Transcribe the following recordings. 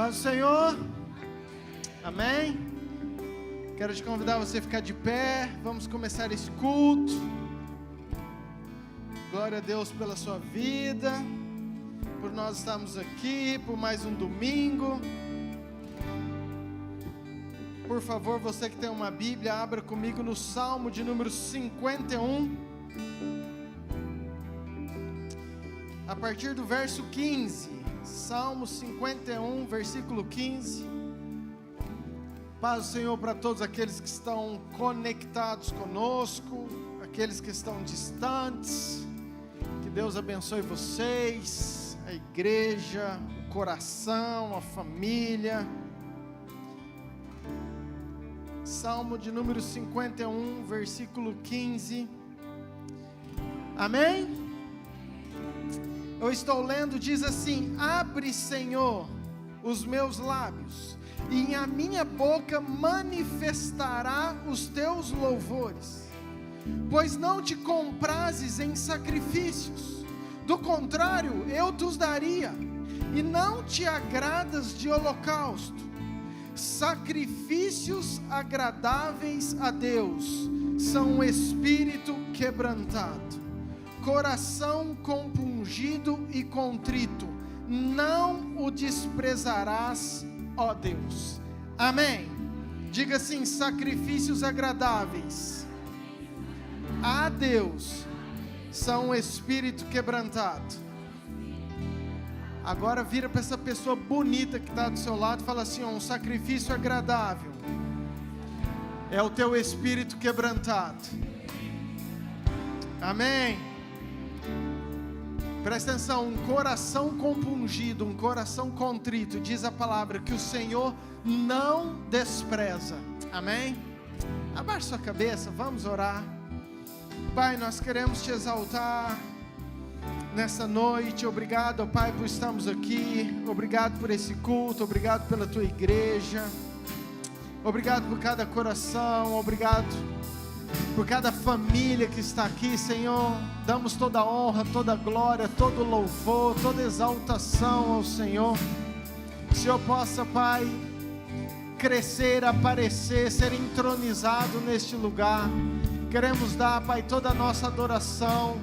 Paz do Senhor, amém. Quero te convidar você a ficar de pé. Vamos começar esse culto. Glória a Deus pela sua vida, por nós estarmos aqui, por mais um domingo. Por favor, você que tem uma Bíblia, abra comigo no Salmo de número 51, a partir do verso 15. Salmo 51, versículo 15. Paz do Senhor para todos aqueles que estão conectados conosco, aqueles que estão distantes. Que Deus abençoe vocês, a igreja, o coração, a família. Salmo de número 51, versículo 15. Amém? Eu estou lendo, diz assim: abre, Senhor, os meus lábios, e a minha boca manifestará os teus louvores. Pois não te comprazes em sacrifícios, do contrário, eu te os daria, e não te agradas de holocausto. Sacrifícios agradáveis a Deus são um espírito quebrantado. coração compungido e contrito, não o desprezarás, ó Deus. Amém. Diga assim: sacrifícios agradáveis a Deus são um espírito quebrantado. Agora vira para essa pessoa bonita que está do seu lado e fala assim: um sacrifício agradável é o teu espírito quebrantado. Amém. Presta atenção: um coração compungido, um coração contrito, diz a palavra que o Senhor não despreza. Amém. Abaixe sua cabeça, vamos orar. Pai, nós queremos te exaltar nessa noite. Obrigado, Pai, por estarmos aqui. Obrigado por esse culto. Obrigado pela tua igreja. Obrigado por cada coração. Obrigado por cada família que está aqui, Senhor. Damos toda a honra, toda a glória, todo o louvor, toda a exaltação ao Senhor. Que o Senhor possa, Pai, crescer, aparecer, ser entronizado neste lugar. Queremos dar, Pai, toda a nossa adoração.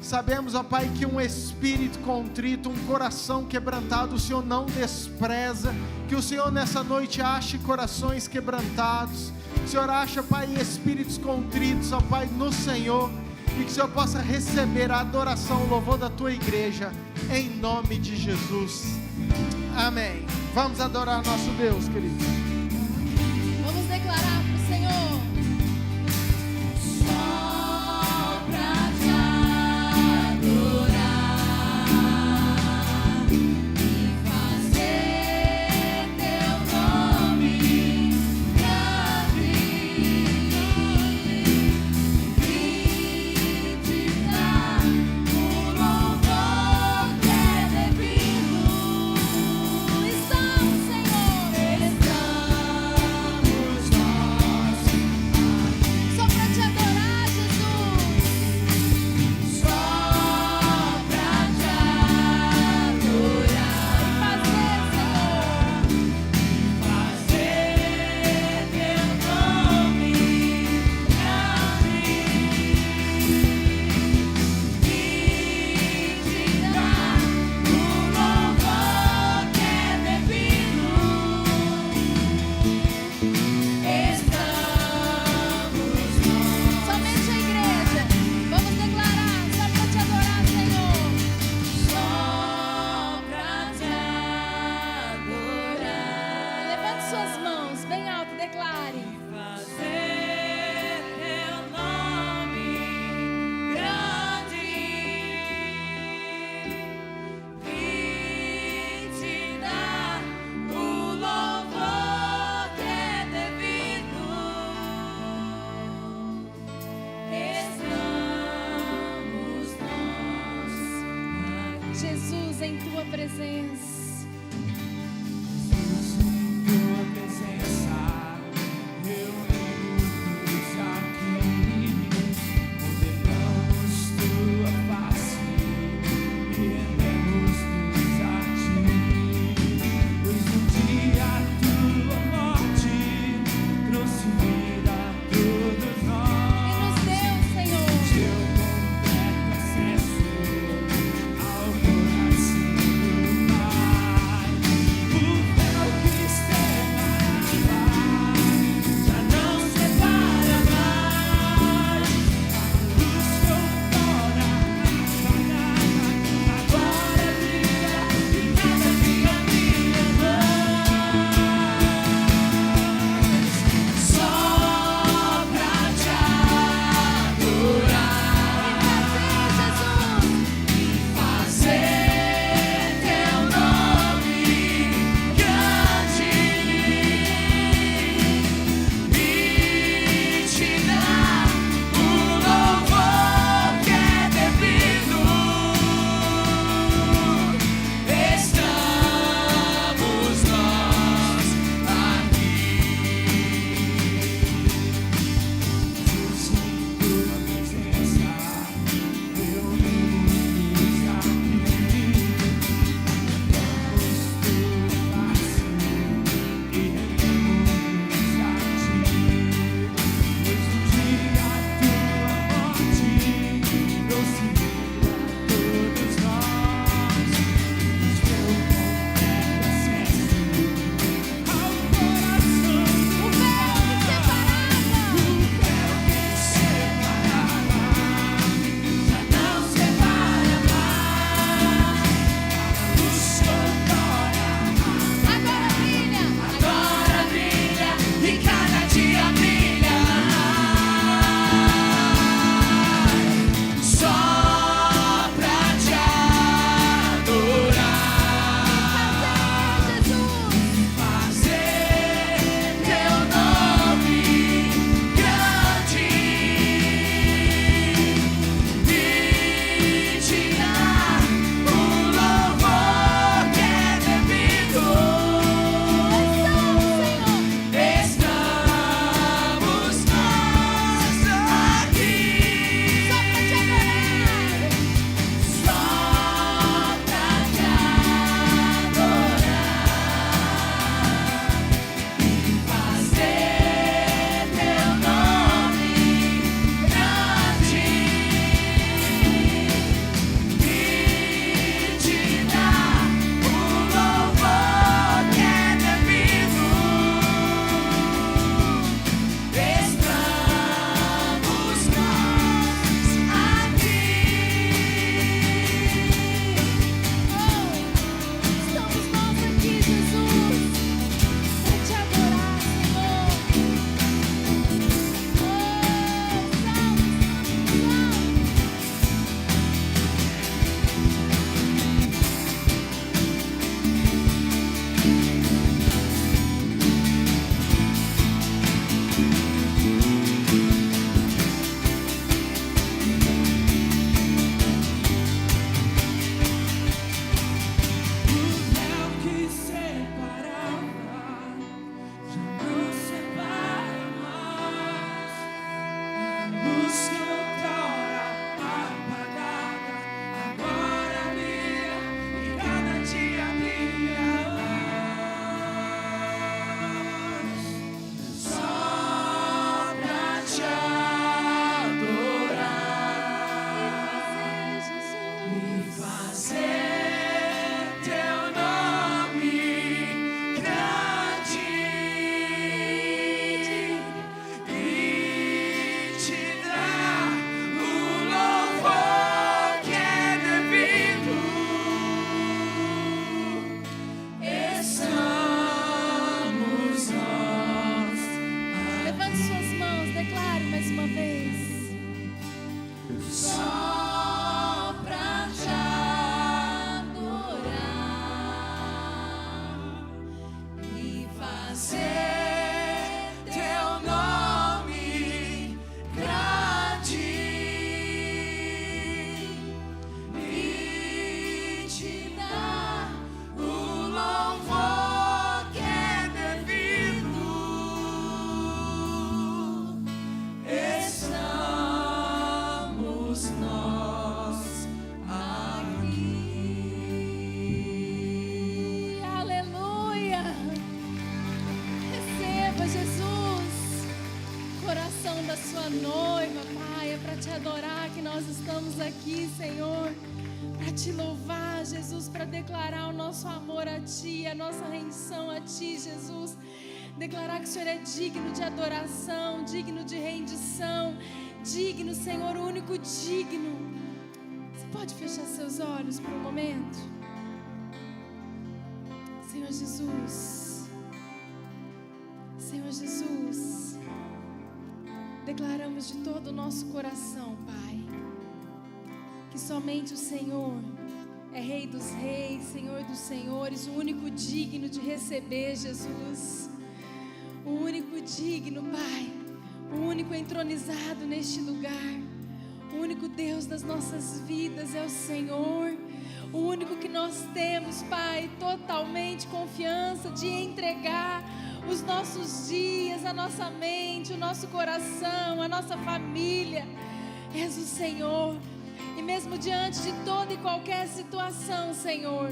Sabemos, ó Pai, que um espírito contrito, um coração quebrantado, o Senhor não despreza. Que o Senhor nessa noite ache corações quebrantados. O Senhor acha, Pai, espíritos contritos, ó Pai, no Senhor. E que o Senhor possa receber a adoração, o louvor da tua igreja, em nome de Jesus. Amém. Vamos adorar nosso Deus, queridos. Vamos declarar para o Senhor. Jesus, em tua presença. Jesus, em tua presença, reunidos aqui, contemplamos tua face e rendemos-nos a ti. Pois no dia tua morte trouxe vida a todos nós. E nos deu, Senhor, Teu completo acesso ao coração do Pai. só pra te adorar e fazer teu nome grande e te dar o louvor que é devido. Estamos nós aqui. Aleluia! Receba, Jesus, coração da sua noiva, Pai, é para te adorar que nós estamos aqui, Senhor, para te louvar, Jesus, para declarar o nosso amor a Ti, a nossa rendição a Ti, Jesus. Declarar que o Senhor é digno de adoração, digno de rendição, digno, Senhor, o único digno. Você pode fechar seus olhos por um momento? Senhor Jesus, Senhor Jesus, declaramos de todo o nosso coração, Pai, que somente o Senhor é Rei dos Reis, Senhor dos Senhores, o único digno de receber, Jesus. O único digno, Pai, o único entronizado neste lugar, o único Deus das nossas vidas é o Senhor, o único que nós temos, Pai, totalmente confiança de entregar os nossos dias, a nossa mente, o nosso coração, a nossa família. És o Senhor, e mesmo diante de toda e qualquer situação, Senhor,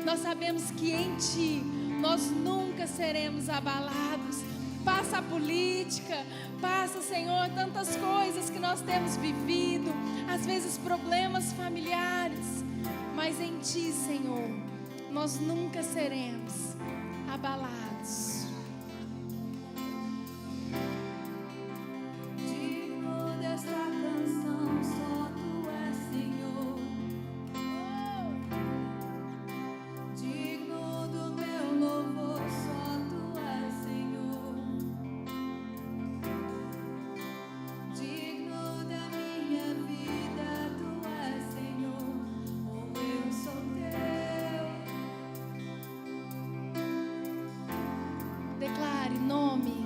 nós sabemos que em Ti nós nunca seremos abalados. Passa a política, passa, Senhor, tantas coisas que nós temos vivido, às vezes problemas familiares, mas em Ti, Senhor, nós nunca seremos abalados. Digno desta canção, só Tu és, Senhor. Digno do meu louvor, só Tu és, Senhor. Digno da minha vida, Tu és, Senhor. Oh, eu sou Teu. Declare nome.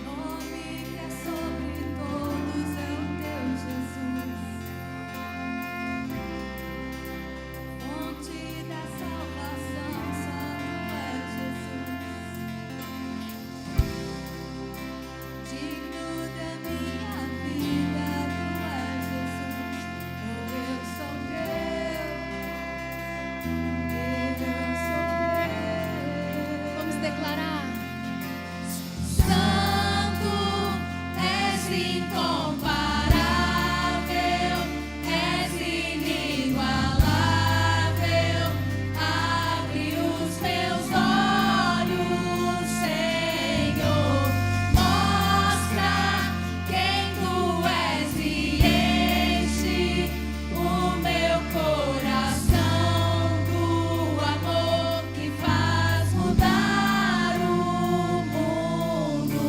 Nome que é sobre todos é o Teu, Jesus. Fonte da salvação, só Tu és, Jesus. Digno da minha vida, Tu és, Jesus. Oh, eu sou Teu. Eu sou Teu. Vamos declarar. Santo, és incomparável, és inigualável. Abre os meus olhos, Senhor. Mostra quem Tu és e enche o meu coração do amor que faz mudar o mundo.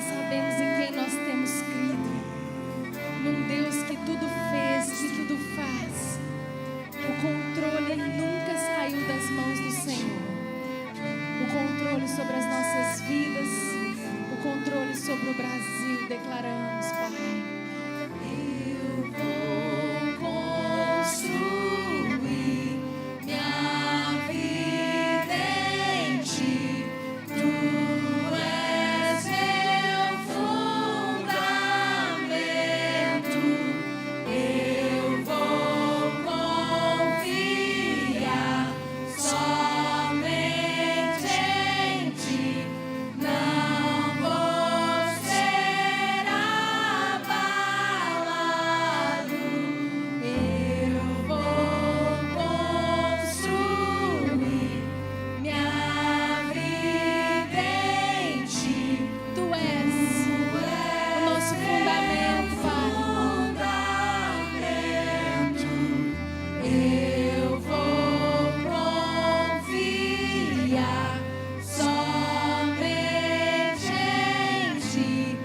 sabemos em quem nós temos crido, num Deus que tudo fez, que tudo faz. O controle nunca saiu das mãos do Senhor. O controle sobre as nossas vidas, o controle sobre o Brasil, declaramos, Pai. Eu vou construir minha vida em Ti. Tu és meu fundamento. Eu vou confiar somente em Ti. Não vou ser abalado. Eu vou construir minha vida em Ti. Tu és o nosso fundamento, Pai. Eu vou confiar somente em Ti.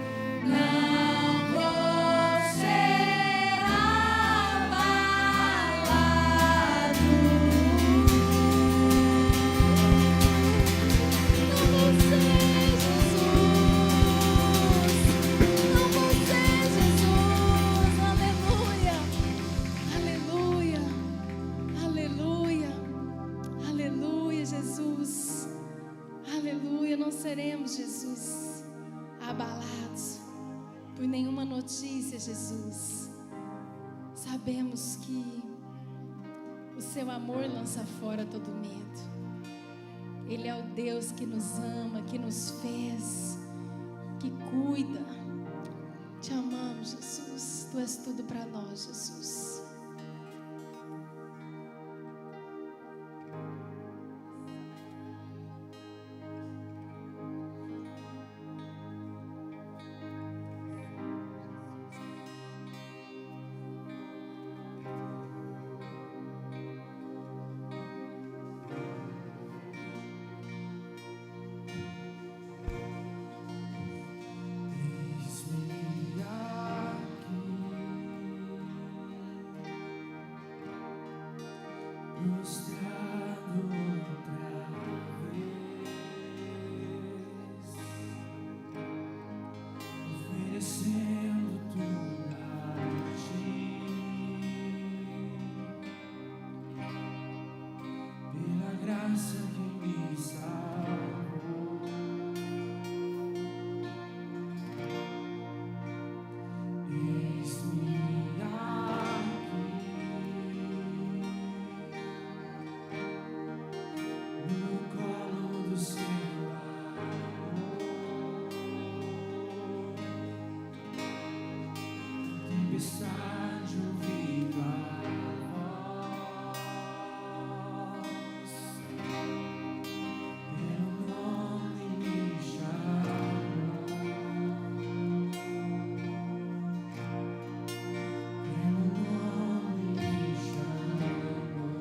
Não vou ser abalado. Não você, Jesus. Aleluia. Aleluia. Aleluia. Aleluia, Jesus. Aleluia. Não seremos, Jesus, abalados por nenhuma notícia, Jesus. Sabemos que o Seu amor lança fora todo medo. Ele é o Deus que nos ama, que nos fez, que cuida. Te amamos, Jesus. Tu és tudo para nós, Jesus. Eis-me aqui, prostrado outra vez, oferecendo tudo a Ti, pela graça que me salvou. Eis-me aqui, no colo do Seu amor. Tempestade ouvindo a voz, pelo nome me chamou. Pelo nome me chamou.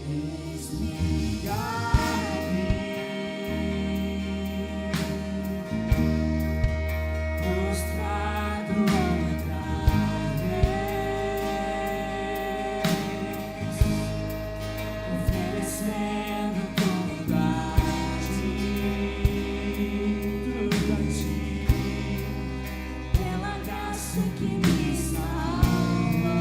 Eis-me aqui, prostrado outra vez, oferecendo tudo a Ti, pela graça que me salva.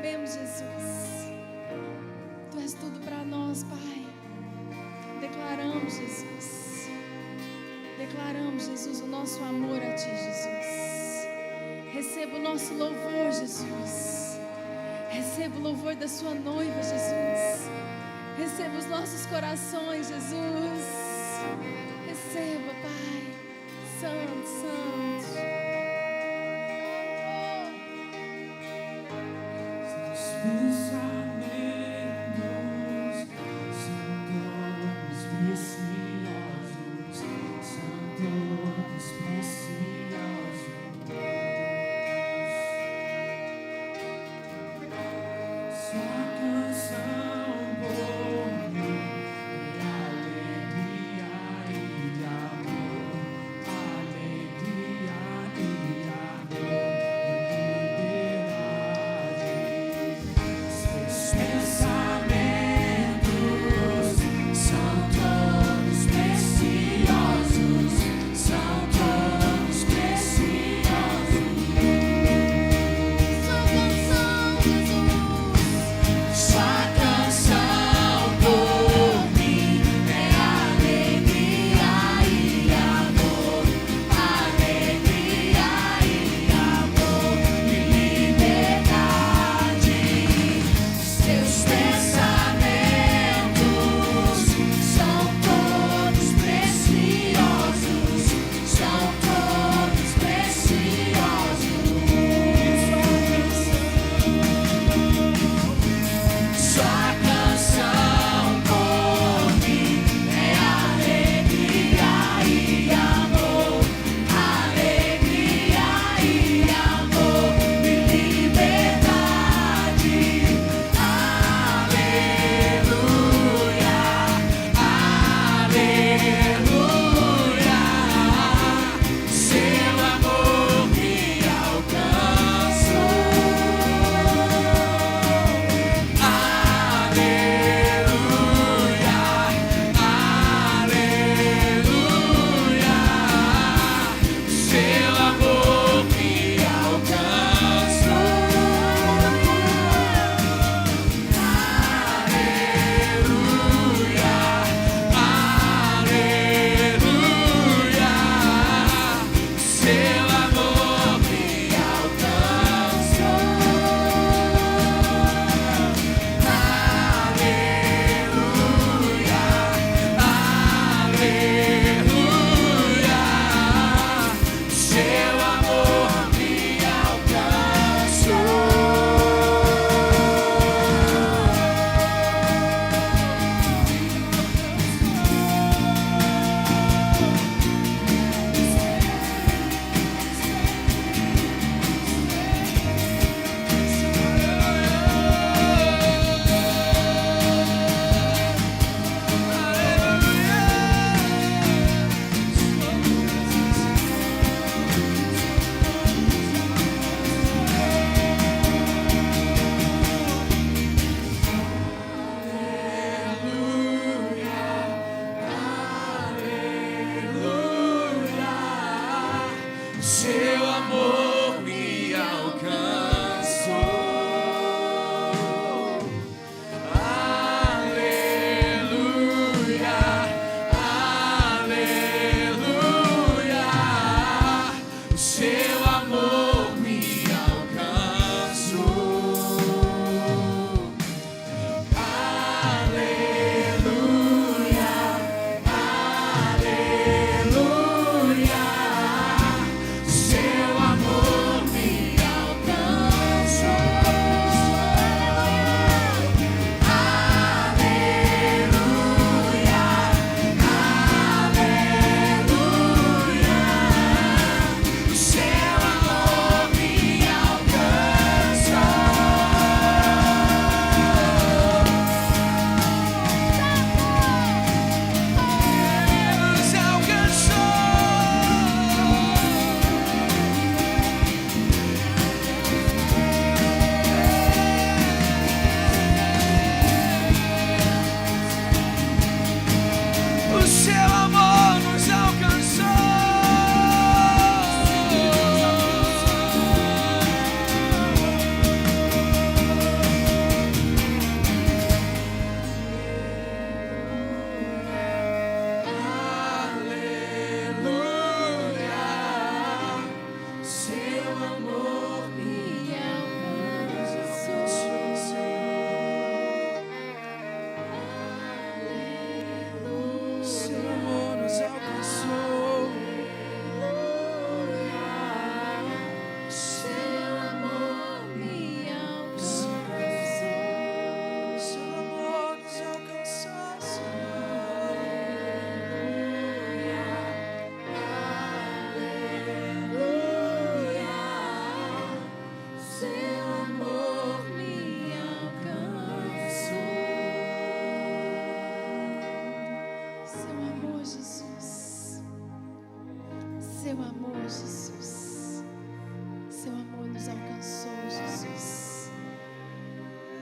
recebemos, Jesus. Tu és tudo para nós, Pai. Declaramos, Jesus. Declaramos, Jesus, o nosso amor a Ti, Jesus. Receba o nosso louvor, Jesus. Receba o louvor da Sua noiva, Jesus. Receba os nossos corações, Jesus. Receba, Pai. Santo, santo. Pensamentos são todos preciosos, são todos preciosos. Sua canção por mim é alegria e amor, alegria e amor, liberdade.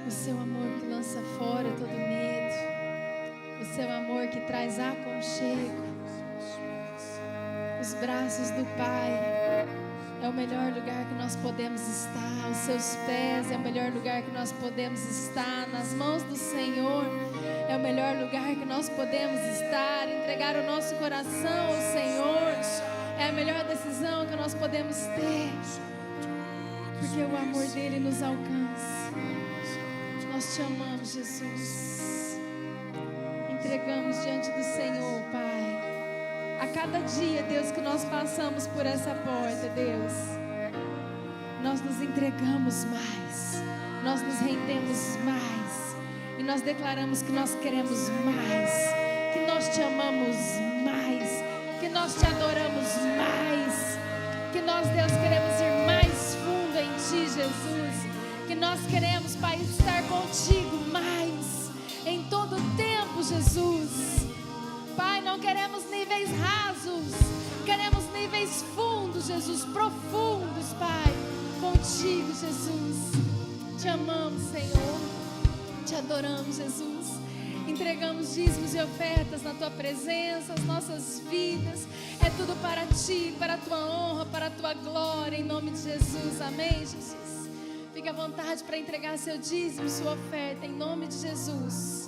O seu amor que lança fora todo medo. O seu amor que traz aconchego. Os braços do Pai é o melhor lugar que nós podemos estar. Os seus pés é o melhor lugar que nós podemos estar. Nas mãos do Senhor é o melhor lugar que nós podemos estar. Entregar o nosso coração ao Senhor é a melhor decisão que nós podemos ter, porque o amor dele nos alcança. Nós te amamos, Jesus. Entregamos diante do Senhor, Pai. A cada dia, Deus, que nós passamos por essa porta, Deus, nós nos entregamos mais, nós nos rendemos mais, e nós declaramos que nós queremos mais, que nós te amamos mais, que nós te adoramos mais, que nós, Deus, queremos ir mais fundo em ti, Jesus, que nós queremos, Pai, estar contigo mais, em todo tempo, Jesus. Pai, não queremos níveis rasos, queremos níveis fundos, Jesus, profundos, Pai, contigo, Jesus. Te amamos, Senhor, te adoramos, Jesus. Entregamos dízimos e ofertas na tua presença, as nossas vidas, é tudo para ti, para a tua honra, para a tua glória, em nome de Jesus, amém, Jesus. Fique à vontade para entregar seu dízimo, sua oferta, em nome de Jesus.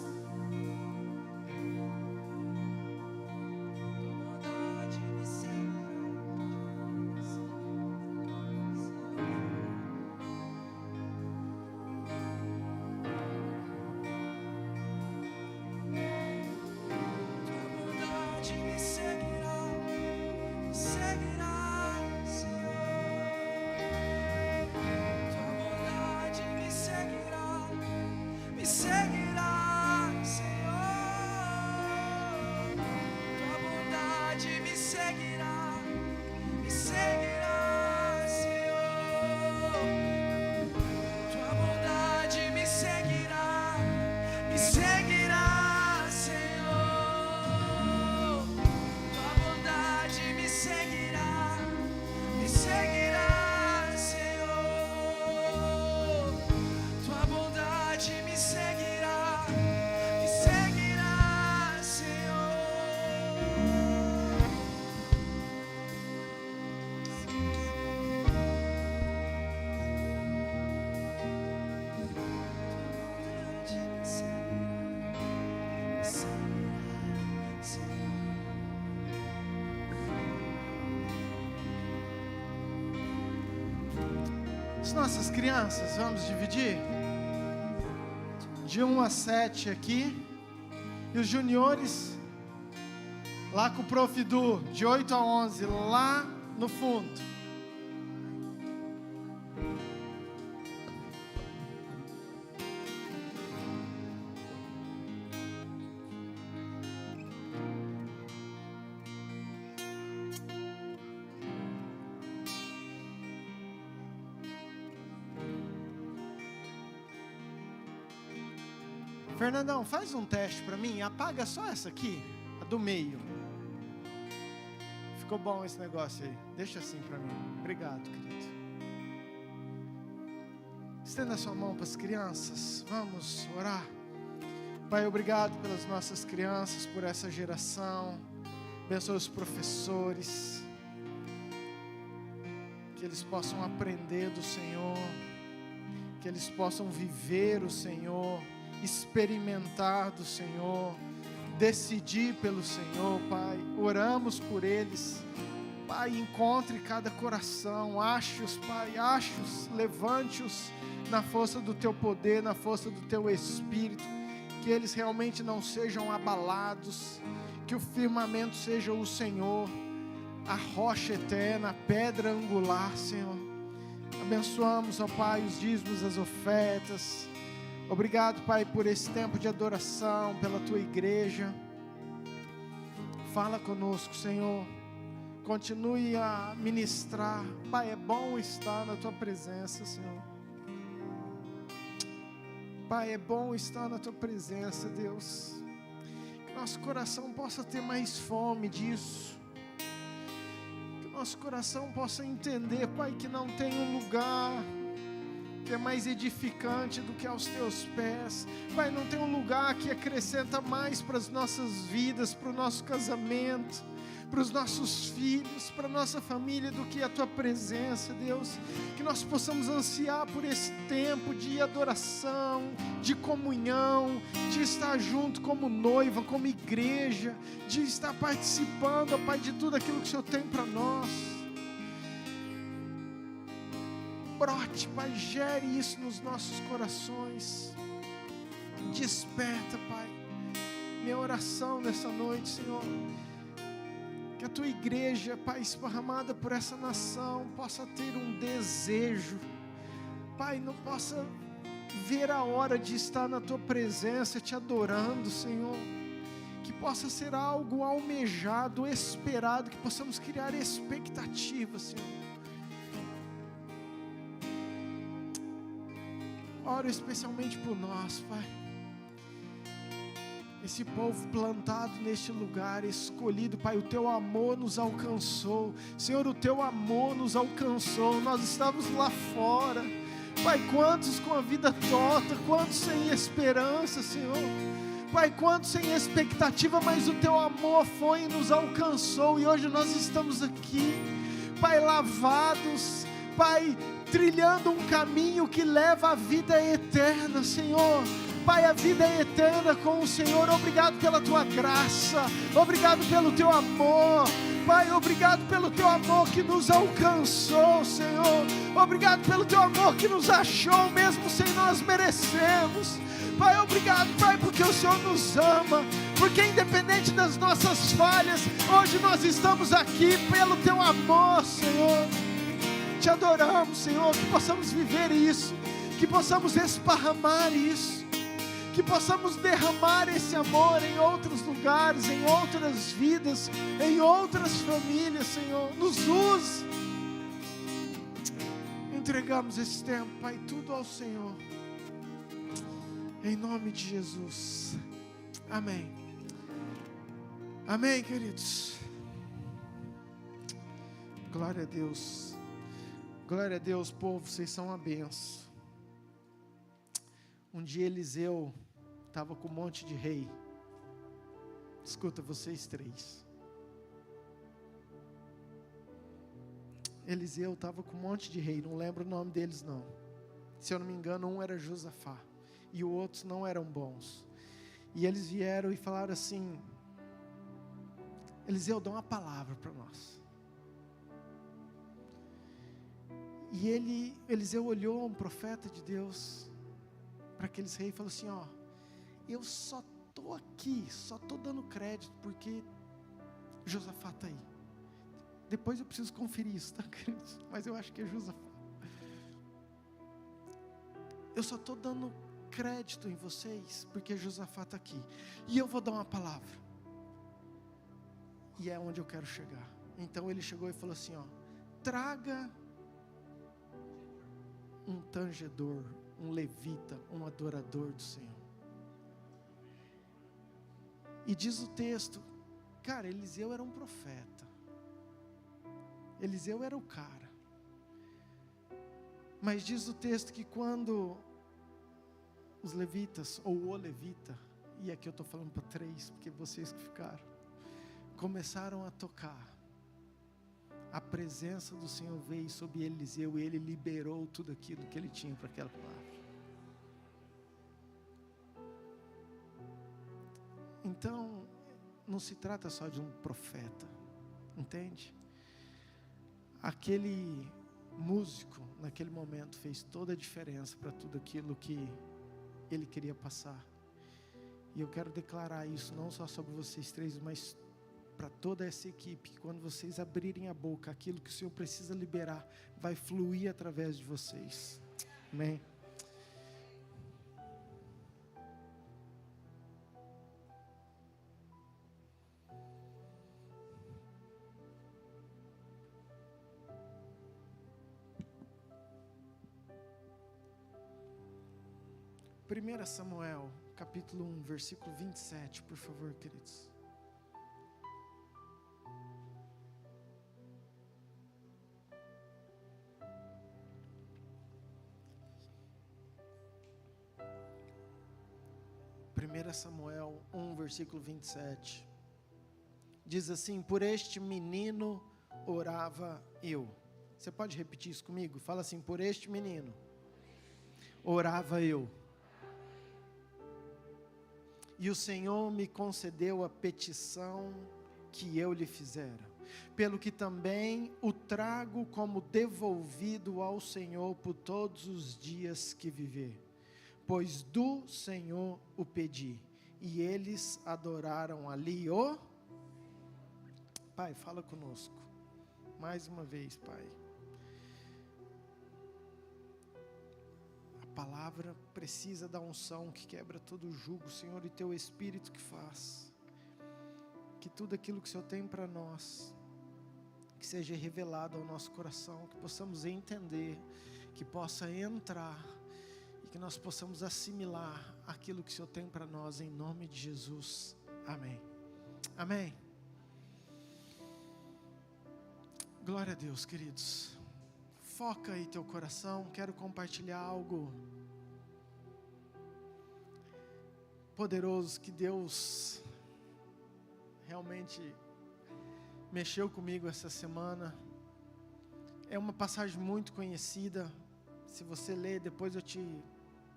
As nossas crianças, vamos dividir de 1 a 7 aqui, e os juniores lá com o Prof. Du, de 8 a 11, lá no fundo. Fernandão, faz um teste para mim, apaga só essa aqui, a do meio. Ficou bom esse negócio aí, deixa assim para mim. Obrigado, querido. Estenda a sua mão para as crianças, vamos orar. Pai, obrigado pelas nossas crianças, por essa geração. Abençoa os professores, que eles possam aprender do Senhor, que eles possam viver o Senhor, experimentar do Senhor, decidir pelo Senhor, Pai. Oramos por eles, Pai. Encontre cada coração, ache-os, Pai, ache-os, levante-os na força do Teu poder, na força do Teu Espírito, que eles realmente não sejam abalados, que o firmamento seja o Senhor, a rocha eterna, a pedra angular, Senhor. Abençoamos, ó Pai, os dízimos, as ofertas. Obrigado, Pai, por esse tempo de adoração, pela Tua igreja. Fala conosco, Senhor. Continue a ministrar. Pai, é bom estar na Tua presença, Senhor. Pai, é bom estar na Tua presença, Deus. Que nosso coração possa ter mais fome disso. Que nosso coração possa entender, Pai, que não tem um lugar que é mais edificante do que aos teus pés. Pai, não tem um lugar que acrescenta mais para as nossas vidas, para o nosso casamento, para os nossos filhos, para a nossa família, do que a Tua presença, Deus. Que nós possamos ansiar por esse tempo de adoração, de comunhão, de estar junto como noiva, como igreja, de estar participando, Pai, de tudo aquilo que o Senhor tem para nós. Brote, Pai, gere isso nos nossos corações. Desperta, Pai. Minha oração nessa noite, Senhor, que a Tua igreja, Pai, esparramada por essa nação, possa ter um desejo, Pai, não possa ver a hora de estar na Tua presença, Te adorando, Senhor. Que possa ser algo almejado, esperado, que possamos criar expectativa, Senhor. Oro especialmente por nós, Pai. Esse povo plantado neste lugar, escolhido, Pai, o Teu amor nos alcançou. Senhor, o Teu amor nos alcançou. Nós estávamos lá fora, Pai, quantos com a vida torta, quantos sem esperança, Senhor. Pai, quantos sem expectativa, mas o Teu amor foi e nos alcançou. E hoje nós estamos aqui, Pai, lavados, Pai, trilhando um caminho que leva à vida eterna, Senhor. Pai, a vida é eterna com o Senhor. Obrigado pela Tua graça, obrigado pelo Teu amor, Pai, obrigado pelo Teu amor que nos alcançou, Senhor. Obrigado pelo Teu amor que nos achou mesmo sem nós merecermos. Pai, obrigado, Pai, porque o Senhor nos ama, porque independente das nossas falhas, hoje nós estamos aqui pelo Teu amor, Senhor. Te adoramos, Senhor, que possamos viver isso, que possamos esparramar isso, que possamos derramar esse amor em outros lugares, em outras vidas, em outras famílias, Senhor. Nos use. Entregamos esse tempo, Pai, tudo ao Senhor. Em nome de Jesus. Amém. Amém, queridos. Glória a Deus. Glória a Deus, povo, vocês são uma benção. Um dia Eliseu estava com um monte de rei. Escuta, vocês três. Eliseu estava com um monte de rei, não lembro o nome deles não. Se eu não me engano, um era Josafá e os outros não eram bons. E eles vieram e falaram assim: Eliseu, dá uma palavra para nós. E Eliseu olhou um profeta de Deus para aqueles reis e falou assim: ó, eu só estou aqui, só estou dando crédito porque Josafá está aí. Depois eu preciso conferir isso, tá, queridos? Mas eu acho que é Josafá. Eu só estou dando crédito em vocês porque Josafá está aqui. E eu vou dar uma palavra. E é onde eu quero chegar. Então ele chegou e falou assim: ó, traga um tangedor, um levita, um adorador do Senhor. E diz o texto, cara, Eliseu era um profeta. Eliseu era o cara. Mas diz o texto que quando os levitas, ou o levita, e aqui eu estou falando para três, porque vocês que ficaram, começaram a tocar, a presença do Senhor veio sobre Eliseu e ele liberou tudo aquilo que ele tinha para aquela palavra. Então, não se trata só de um profeta, entende? Aquele músico, naquele momento, fez toda a diferença para tudo aquilo que ele queria passar. E eu quero declarar isso não só sobre vocês três, mas para toda essa equipe, que quando vocês abrirem a boca, aquilo que o Senhor precisa liberar, vai fluir através de vocês. Amém? Primeira Samuel, capítulo 1, versículo 27, por favor, queridos. 1 Samuel 1, versículo 27. Diz assim: por este menino orava eu. Você pode repetir isso comigo? Fala assim: por este menino orava eu. E o Senhor me concedeu a petição que eu lhe fizera, pelo que também o trago como devolvido ao Senhor por todos os dias que viver. Pois do Senhor o pedi, e eles adoraram ali o... Pai, fala conosco, mais uma vez, Pai. A palavra precisa da unção que quebra todo o jugo, Senhor, e Teu Espírito que faz. Que tudo aquilo que o Senhor tem para nós, que seja revelado ao nosso coração, que possamos entender, que possa entrar, e que nós possamos assimilar aquilo que o Senhor tem para nós, em nome de Jesus. Amém. Amém. Glória a Deus, queridos. Foca aí teu coração. Quero compartilhar algo poderoso que Deus realmente mexeu comigo essa semana. É uma passagem muito conhecida. Se você ler, depois eu te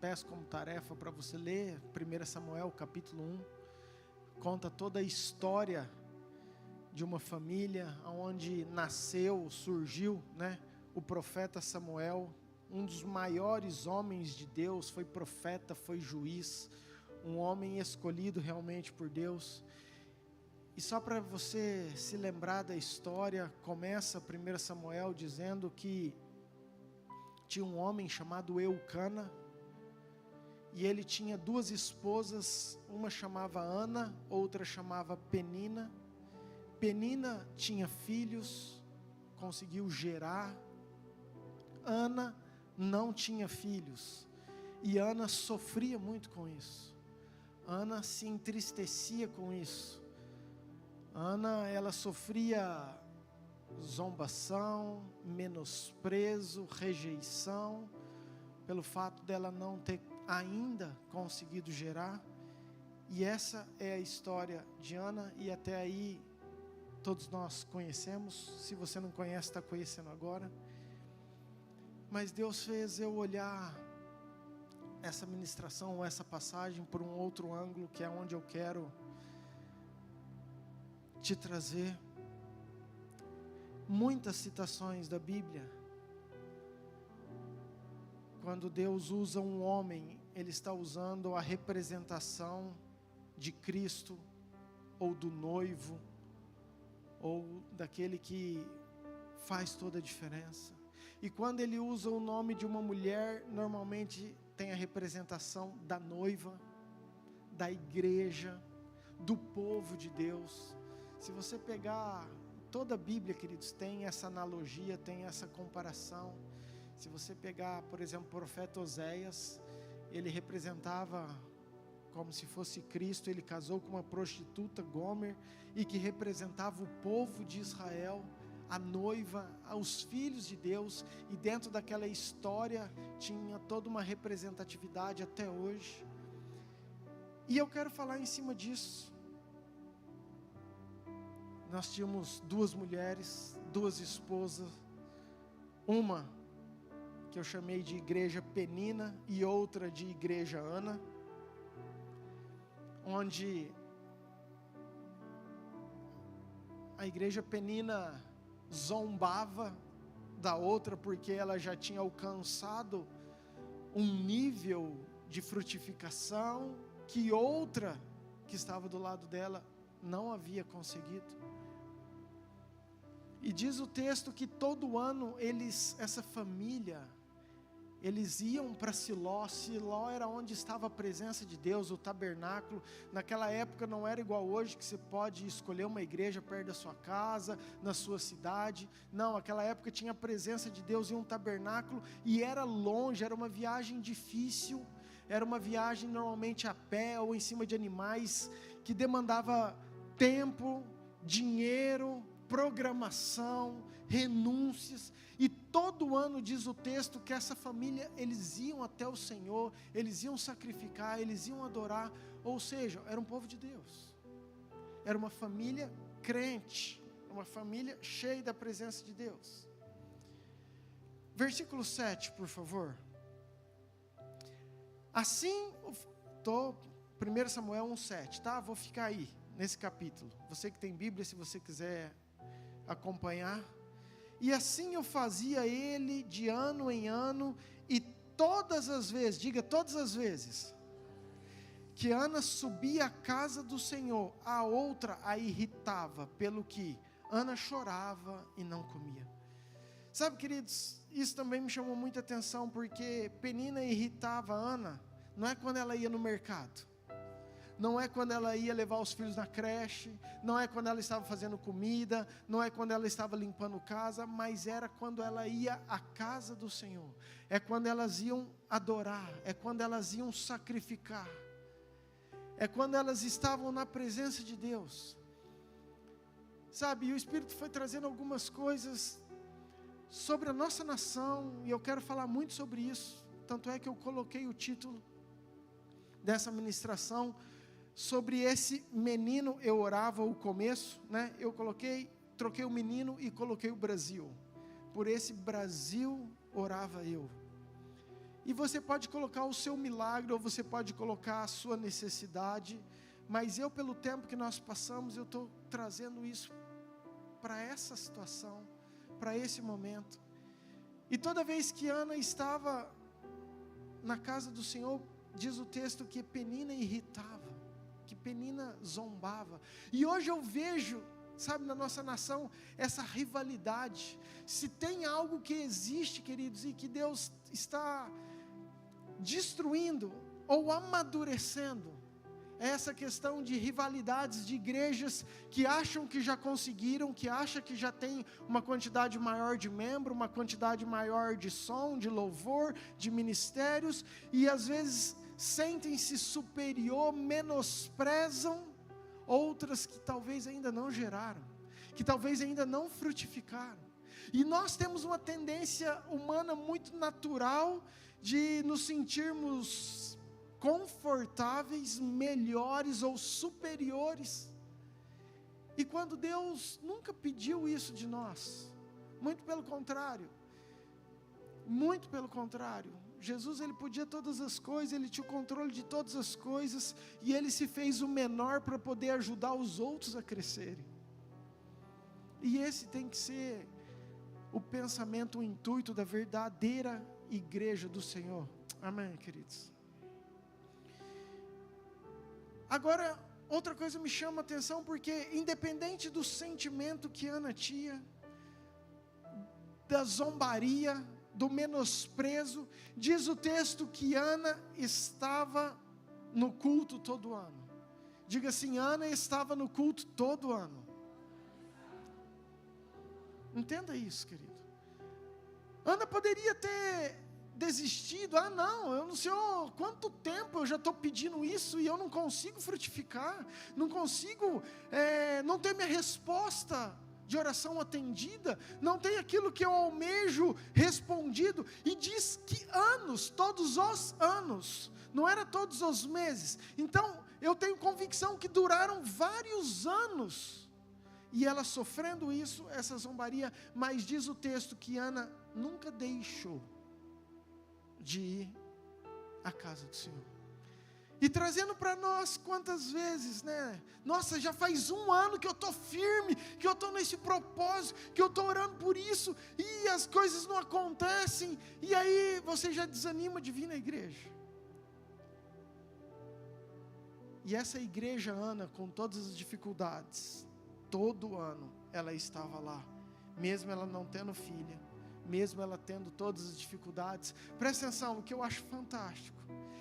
peço como tarefa para você ler 1 Samuel capítulo 1. Conta toda a história de uma família onde nasceu, surgiu, o profeta Samuel, um dos maiores homens de Deus. Foi profeta, foi juiz, um homem escolhido realmente por Deus. E só para você se lembrar da história, começa 1 Samuel dizendo que tinha um homem chamado Eucana, e ele tinha duas esposas, uma chamava Ana, outra chamava Penina. Penina tinha filhos, conseguiu gerar. Ana não tinha filhos, e Ana sofria muito com isso. Ana se entristecia com isso. Ana, ela sofria zombação, menosprezo, rejeição, pelo fato dela não ter ainda conseguido gerar. E essa é a história de Ana, e até aí todos nós conhecemos. Se você não conhece, está conhecendo agora. Mas Deus fez eu olhar essa ministração, ou essa passagem, por um outro ângulo, que é onde eu quero te trazer. Muitas citações da Bíblia, quando Deus usa um homem, Ele está usando a representação de Cristo, ou do noivo, ou daquele que faz toda a diferença. E quando Ele usa o nome de uma mulher, normalmente tem a representação da noiva, da igreja, do povo de Deus. Se você pegar toda a Bíblia, queridos, tem essa analogia, tem essa comparação. Se você pegar, por exemplo, o profeta Oséias, ele representava como se fosse Cristo. Ele casou com uma prostituta, Gomer, e que representava o povo de Israel, a noiva, os filhos de Deus. E dentro daquela história tinha toda uma representatividade até hoje. E eu quero falar em cima disso. Nós tínhamos duas mulheres, duas esposas, uma que eu chamei de igreja Penina e outra de igreja Ana, onde a igreja Penina zombava da outra porque ela já tinha alcançado um nível de frutificação que outra que estava do lado dela não havia conseguido. E diz o texto que todo ano essa família, eles iam para Siló. Siló era onde estava a presença de Deus, o tabernáculo. Naquela época não era igual hoje, que você pode escolher uma igreja perto da sua casa, na sua cidade. Não, naquela época tinha a presença de Deus em um tabernáculo, e era longe, era uma viagem difícil, era uma viagem normalmente a pé ou em cima de animais, que demandava tempo, dinheiro, programação, renúncias, e todo ano diz o texto que essa família, eles iam até o Senhor, eles iam sacrificar, eles iam adorar, ou seja, era um povo de Deus, era uma família crente, uma família cheia da presença de Deus. Versículo 7, por favor. Assim, 1 Samuel 1,7, tá? Vou ficar aí, nesse capítulo. Você que tem Bíblia, se você quiser acompanhar. E assim eu fazia ele de ano em ano, e todas as vezes, diga todas as vezes, que Ana subia à casa do Senhor, a outra a irritava, pelo que Ana chorava e não comia. Sabe, queridos, isso também me chamou muita atenção, porque Penina irritava Ana, não é quando ela ia no mercado, não é quando ela ia levar os filhos na creche, não é quando ela estava fazendo comida, não é quando ela estava limpando casa, mas era quando ela ia à casa do Senhor, é quando elas iam adorar, é quando elas iam sacrificar, é quando elas estavam na presença de Deus. Sabe, e o Espírito foi trazendo algumas coisas sobre a nossa nação, e eu quero falar muito sobre isso, tanto é que eu coloquei o título dessa ministração, sobre esse menino. Eu orava o começo, né? Eu troquei o menino e coloquei o Brasil, por esse Brasil orava eu. E você pode colocar o seu milagre, ou você pode colocar a sua necessidade, mas eu, pelo tempo que nós passamos, eu estou trazendo isso para essa situação, para esse momento. E toda vez que Ana estava na casa do Senhor, diz o texto que Penina irritava, que Penina zombava. E hoje eu vejo, sabe, na nossa nação, essa rivalidade. Se tem algo que existe, queridos, e que Deus está destruindo ou amadurecendo, é essa questão de rivalidades de igrejas que acham que já conseguiram, que acham que já tem uma quantidade maior de membros, uma quantidade maior de som, de louvor, de ministérios, e às vezes sentem-se superior, menosprezam outras que talvez ainda não geraram, que talvez ainda não frutificaram. E nós temos uma tendência humana muito natural de nos sentirmos confortáveis, melhores ou superiores. E quando Deus nunca pediu isso de nós, muito pelo contrário, muito pelo contrário. Jesus, ele podia todas as coisas, ele tinha o controle de todas as coisas, e ele se fez o menor para poder ajudar os outros a crescerem. E esse tem que ser o pensamento, o intuito da verdadeira igreja do Senhor. Amém, queridos? Agora, outra coisa me chama a atenção, porque independente do sentimento que Ana tinha, da zombaria, do menosprezo, diz o texto que Ana estava no culto todo ano. Diga assim: Ana estava no culto todo ano. Entenda isso, querido. Ana poderia ter desistido. Não, eu não sei quanto tempo eu já estou pedindo isso e eu não consigo frutificar, não consigo, não ter minha resposta de oração atendida, não tem aquilo que eu almejo respondido. E diz que anos, todos os anos, não era todos os meses. Então eu tenho convicção que duraram vários anos, e ela sofrendo isso, essa zombaria. Mas diz o texto que Ana nunca deixou de ir à casa do Senhor. E trazendo para nós, quantas vezes, né? Nossa, já faz um ano que eu estou firme, que eu estou nesse propósito, que eu estou orando por isso, e as coisas não acontecem, e aí você já desanima de vir na igreja. E essa igreja, Ana, com todas as dificuldades, todo ano ela estava lá, mesmo ela não tendo filha, mesmo ela tendo todas as dificuldades. Presta atenção, o que eu acho fantástico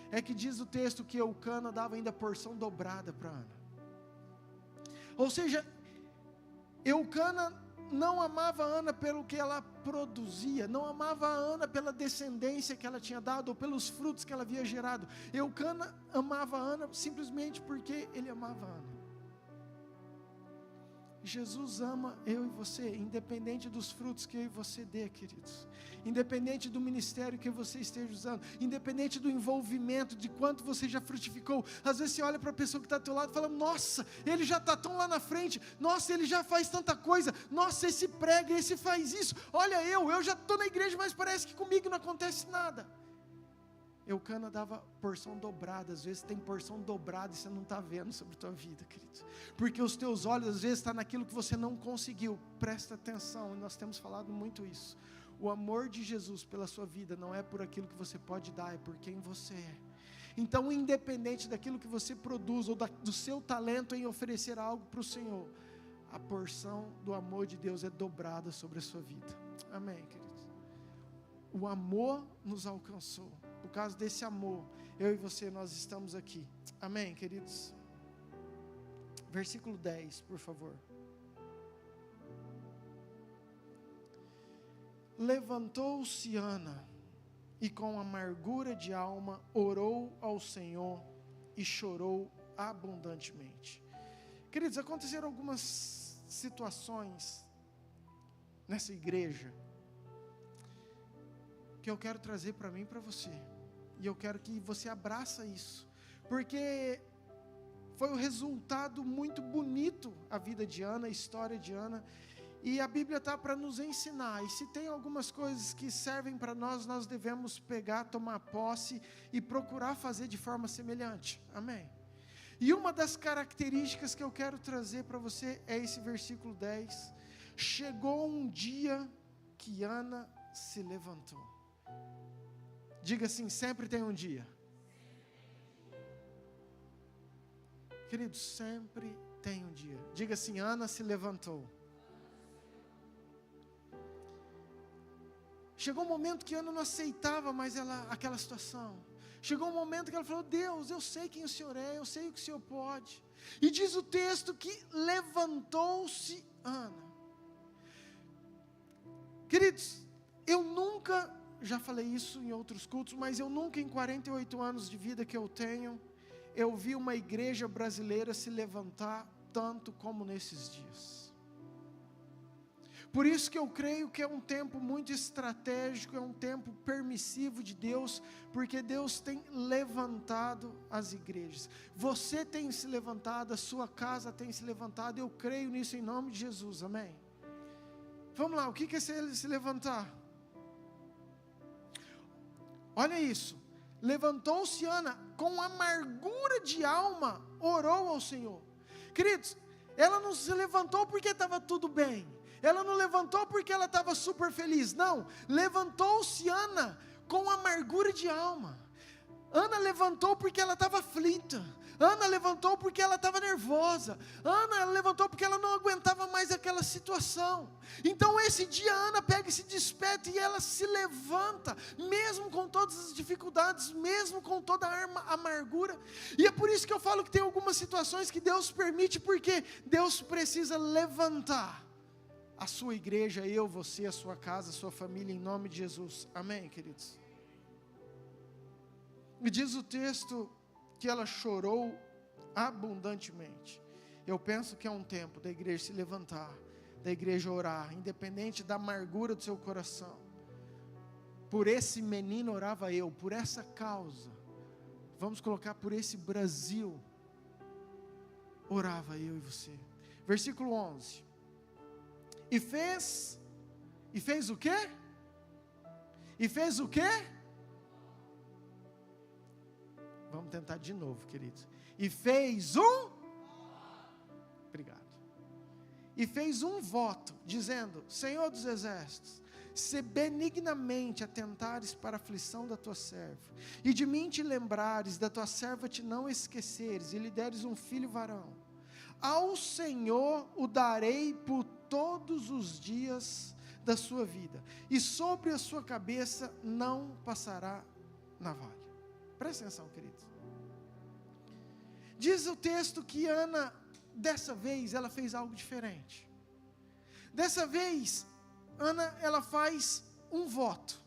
é que diz o texto que Eucana dava ainda porção dobrada para Ana. Ou seja, Eucana não amava Ana pelo que ela produzia, não amava a Ana pela descendência que ela tinha dado, ou pelos frutos que ela havia gerado. Eucana amava Ana simplesmente porque ele amava Ana. Jesus ama eu e você, independente dos frutos que eu e você dê, queridos. Independente do ministério que você esteja usando, independente do envolvimento, de quanto você já frutificou. Às vezes você olha para a pessoa que está ao teu lado e fala, nossa, ele já está tão lá na frente, nossa, ele já faz tanta coisa, nossa, esse prega, esse faz isso, olha eu já estou na igreja, mas parece que comigo não acontece nada. Eucana dava porção dobrada, às vezes tem porção dobrada e você não está vendo sobre a tua vida, querido, porque os teus olhos às vezes estão naquilo que você não conseguiu. Presta atenção, e nós temos falado muito isso. O amor de Jesus pela sua vida não é por aquilo que você pode dar, é por quem você é. Então, independente daquilo que você produz, ou do seu talento em oferecer algo para o Senhor, a porção do amor de Deus é dobrada sobre a sua vida. Amém, queridos? O amor nos alcançou. Por causa desse amor, eu e você, nós estamos aqui. Amém, queridos? Versículo 10, por favor. Levantou-se Ana, e com amargura de alma, orou ao Senhor, e chorou abundantemente. Queridos, aconteceram algumas situações nessa igreja, que eu quero trazer para mim e para você. E eu quero que você abraça isso, porque foi um resultado muito bonito a vida de Ana, a história de Ana, e a Bíblia está para nos ensinar, e se tem algumas coisas que servem para nós, nós devemos pegar, tomar posse e procurar fazer de forma semelhante. Amém? E uma das características que eu quero trazer para você é esse versículo 10. Chegou um dia que Ana se levantou. Diga assim, sempre tem um dia. Queridos, sempre tem um dia. Diga assim, Ana se levantou. Chegou um momento que Ana não aceitava mais aquela situação. Chegou um momento que ela falou, Deus, eu sei quem o Senhor é, eu sei o que o Senhor pode. E diz o texto que levantou-se Ana. Queridos, eu nunca, já falei isso em outros cultos, mas eu nunca em 48 anos de vida que eu tenho, eu vi uma igreja brasileira se levantar tanto como nesses dias. Por isso que eu creio que é um tempo muito estratégico, é um tempo permissivo de Deus, porque Deus tem levantado as igrejas. Você tem se levantado, a sua casa tem se levantado, eu creio nisso em nome de Jesus, amém? Vamos lá, o que é se levantar? Olha isso, levantou-se Ana, com amargura de alma, orou ao Senhor. Queridos, ela não se levantou porque estava tudo bem, ela não levantou porque ela estava super feliz, não, levantou-se Ana com amargura de alma. Ana levantou porque ela estava aflita, Ana levantou porque ela estava nervosa, Ana levantou porque ela não aguentava mais aquela situação. Então esse dia Ana pega e se desperta e ela se levanta, mesmo com todas as dificuldades, mesmo com toda a amargura. E é por isso que eu falo que tem algumas situações que Deus permite, porque Deus precisa levantar a sua igreja, eu, você, a sua casa, a sua família, em nome de Jesus, amém, queridos? E diz o texto que ela chorou abundantemente. Eu penso que é um tempo da igreja se levantar, da igreja orar, independente da amargura do seu coração. Por esse menino orava eu, por essa causa, vamos colocar por esse Brasil, orava eu e você. Versículo 11. E fez o quê? E fez o quê? Vamos tentar de novo, queridos. E fez obrigado. E fez um voto, dizendo, Senhor dos exércitos, se benignamente atentares para a aflição da tua serva, e de mim te lembrares, da tua serva te não esqueceres, e lhe deres um filho varão, ao Senhor o darei por todos os dias da sua vida, e sobre a sua cabeça não passará navalha. Presta atenção, queridos. Diz o texto que Ana, dessa vez, ela fez algo diferente. Dessa vez, Ana, ela faz um voto.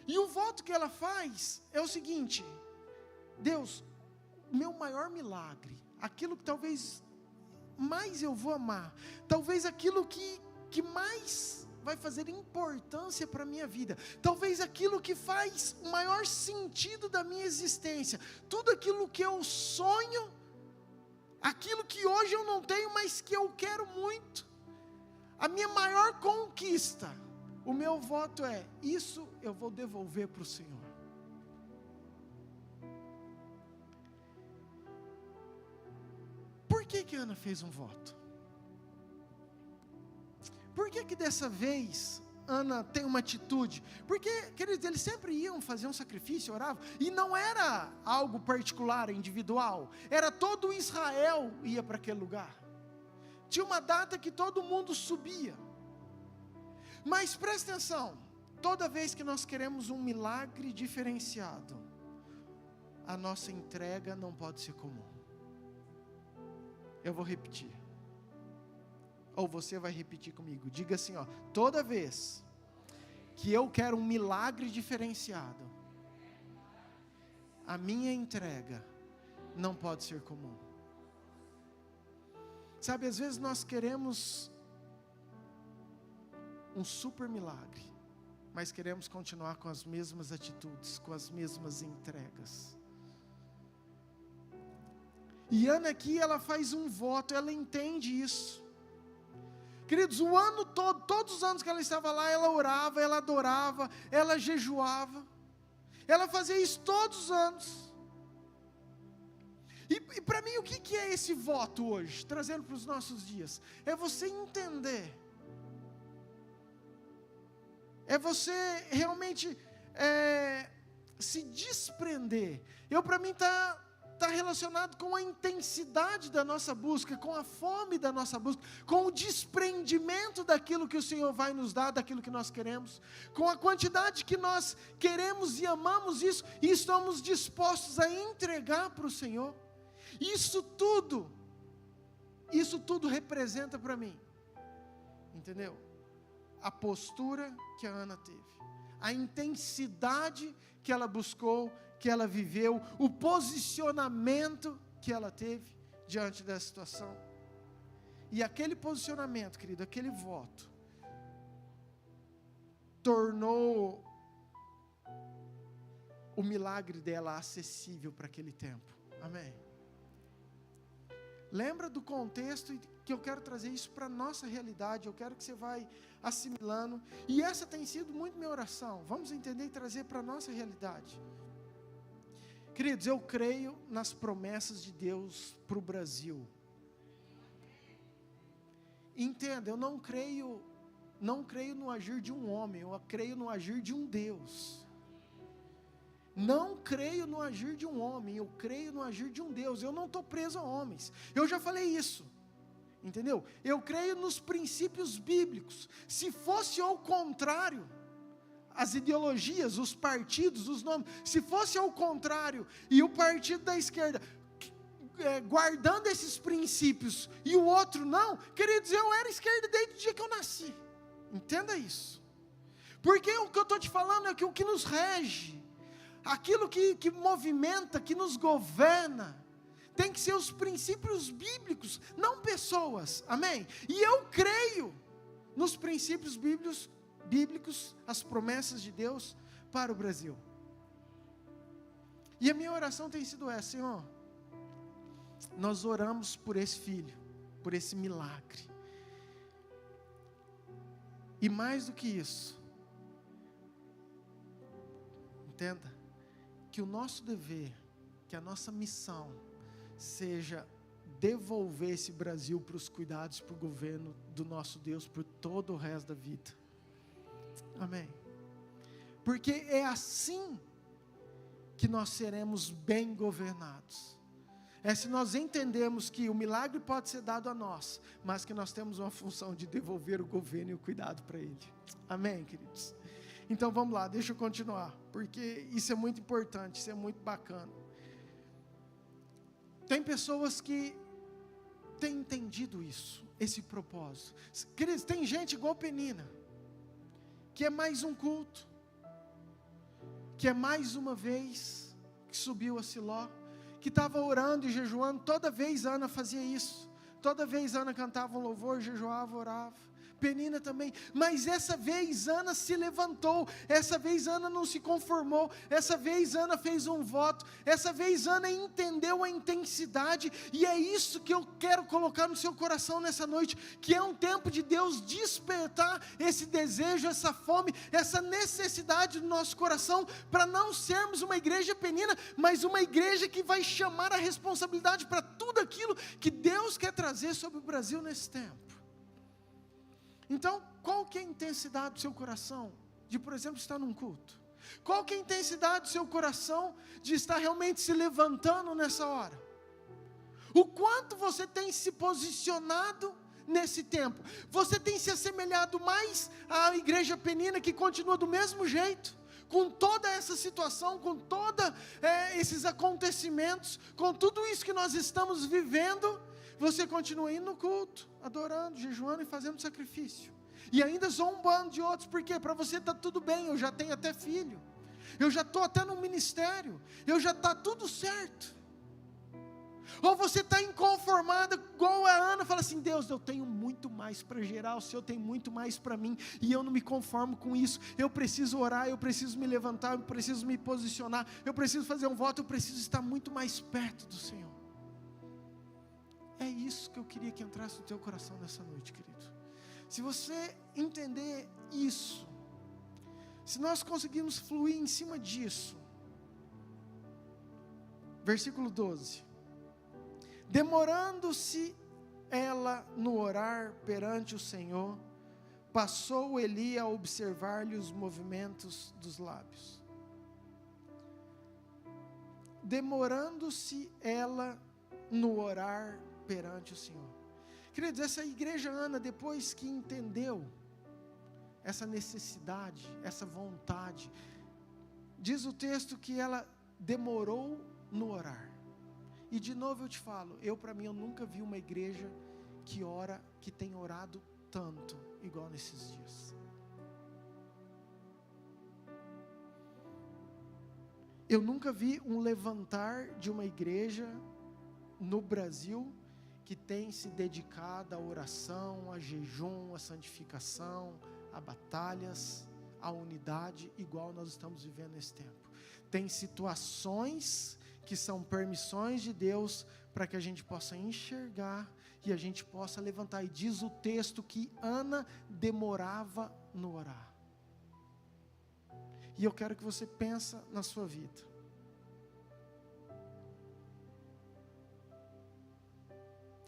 E o voto que ela faz é o seguinte: Deus, meu maior milagre, aquilo que talvez mais eu vou amar, talvez aquilo que mais vai fazer importância para a minha vida, talvez aquilo que faz o maior sentido da minha existência, tudo aquilo que eu sonho, aquilo que hoje eu não tenho, mas que eu quero muito, a minha maior conquista, o meu voto é, isso eu vou devolver para o Senhor. Por que Ana fez um voto? Por que dessa vez Ana tem uma atitude? Porque, queridos, eles sempre iam fazer um sacrifício, oravam, e não era algo particular, individual, era todo Israel ia para aquele lugar. Tinha uma data que todo mundo subia. Mas presta atenção, toda vez que nós queremos um milagre diferenciado, a nossa entrega não pode ser comum. Eu vou repetir. Ou você vai repetir comigo. Diga assim, ó, toda vez que eu quero um milagre diferenciado, a minha entrega não pode ser comum. Sabe, às vezes nós queremos um super milagre, mas queremos continuar com as mesmas atitudes, com as mesmas entregas. E Ana aqui, ela faz um voto, ela entende isso. Queridos, o ano todo, todos os anos que ela estava lá, ela orava, ela adorava, ela jejuava. Ela fazia isso todos os anos. E para mim, o que é esse voto hoje? Trazendo para os nossos dias. É você entender. É você realmente se desprender. Para mim está relacionado com a intensidade da nossa busca, com a fome da nossa busca, com o desprendimento daquilo que o Senhor vai nos dar, daquilo que nós queremos, com a quantidade que nós queremos e amamos isso, e estamos dispostos a entregar para o Senhor. Isso tudo representa para mim, entendeu? A postura que a Ana teve, a intensidade que ela buscou, que ela viveu, o posicionamento que ela teve diante dessa situação. E aquele posicionamento, querido, aquele voto, tornou o milagre dela acessível para aquele tempo. Amém? Lembra do contexto, que eu quero trazer isso para a nossa realidade, eu quero que você vai assimilando, e essa tem sido muito minha oração, vamos entender e trazer para a nossa realidade. Queridos, eu creio nas promessas de Deus para o Brasil. Entenda, eu não creio no agir de um homem, eu creio no agir de um Deus. Não creio no agir de um homem, eu creio no agir de um Deus. Eu não estou preso a homens, eu já falei isso, entendeu? Eu creio nos princípios bíblicos. Se fosse ao contrário, as ideologias, os partidos, os nomes, se fosse ao contrário, e o partido da esquerda guardando esses princípios, e o outro não, queridos, eu era esquerda desde o dia que eu nasci, entenda isso, porque o que eu estou te falando é que o que nos rege, aquilo que movimenta, que nos governa, tem que ser os princípios bíblicos, não pessoas, amém? E eu creio nos princípios bíblicos, as promessas de Deus para o Brasil. E a minha oração tem sido essa: Senhor, nós oramos por esse filho, por esse milagre, e mais do que isso, entenda, que o nosso dever, que a nossa missão, seja devolver esse Brasil para os cuidados, para o governo do nosso Deus, por todo o resto da vida. Amém? Porque é assim que nós seremos bem governados. É se nós entendemos que o milagre pode ser dado a nós, mas que nós temos uma função de devolver o governo e o cuidado para ele. Amém, queridos? Então vamos lá, deixa eu continuar, porque isso é muito importante, isso é muito bacana. Tem pessoas que têm entendido isso, esse propósito. Queridos, tem gente igual Penina, que é mais um culto, que é mais uma vez que subiu a Siló, que estava orando e jejuando. Toda vez a Ana fazia isso, Toda vez Ana cantava um louvor, jejuava, orava. Penina também, mas essa vez Ana se levantou, essa vez Ana não se conformou, essa vez Ana fez um voto, essa vez Ana entendeu a intensidade, e é isso que eu quero colocar no seu coração nessa noite, que é um tempo de Deus despertar esse desejo, essa fome, essa necessidade do nosso coração, para não sermos uma igreja penina, mas uma igreja que vai chamar a responsabilidade para tudo aquilo que Deus quer trazer sobre o Brasil nesse tempo. Então, qual que é a intensidade do seu coração de, por exemplo, estar num culto? Qual que é a intensidade do seu coração de estar realmente se levantando nessa hora? O quanto você tem se posicionado nesse tempo? Você tem se assemelhado mais à igreja penina que continua do mesmo jeito? Com toda essa situação, com todos esses acontecimentos, com tudo isso que nós estamos vivendo, você continua indo no culto, adorando, jejuando e fazendo sacrifício. E ainda zombando de outros, por quê? Para você está tudo bem, eu já tenho até filho. Eu já estou até no ministério. Eu já está tudo certo. Ou você está inconformado, igual a Ana, fala assim, Deus, eu tenho muito mais para gerar, o Senhor tem muito mais para mim, e eu não me conformo com isso, eu preciso orar, eu preciso me levantar, eu preciso me posicionar, eu preciso fazer um voto, eu preciso estar muito mais perto do Senhor. É isso que eu queria que entrasse no teu coração nessa noite, querido. Se você entender isso, se nós conseguirmos fluir em cima disso, versículo 12, demorando-se ela no orar perante o Senhor, passou Eli a observar-lhe os movimentos dos lábios. Demorando-se ela no orar perante o Senhor. Queridos, essa igreja Ana, depois que entendeu essa necessidade, essa vontade, diz o texto que ela demorou no orar. E de novo eu te falo, para mim eu nunca vi uma igreja que ora, que tem orado tanto, igual nesses dias. Eu nunca vi um levantar de uma igreja no Brasil que tem se dedicado à oração, a jejum, à santificação, a batalhas, a unidade, igual nós estamos vivendo nesse tempo. Tem situações que são permissões de Deus para que a gente possa enxergar e a gente possa levantar. E diz o texto que Ana demorava no orar. E eu quero que você pense na sua vida.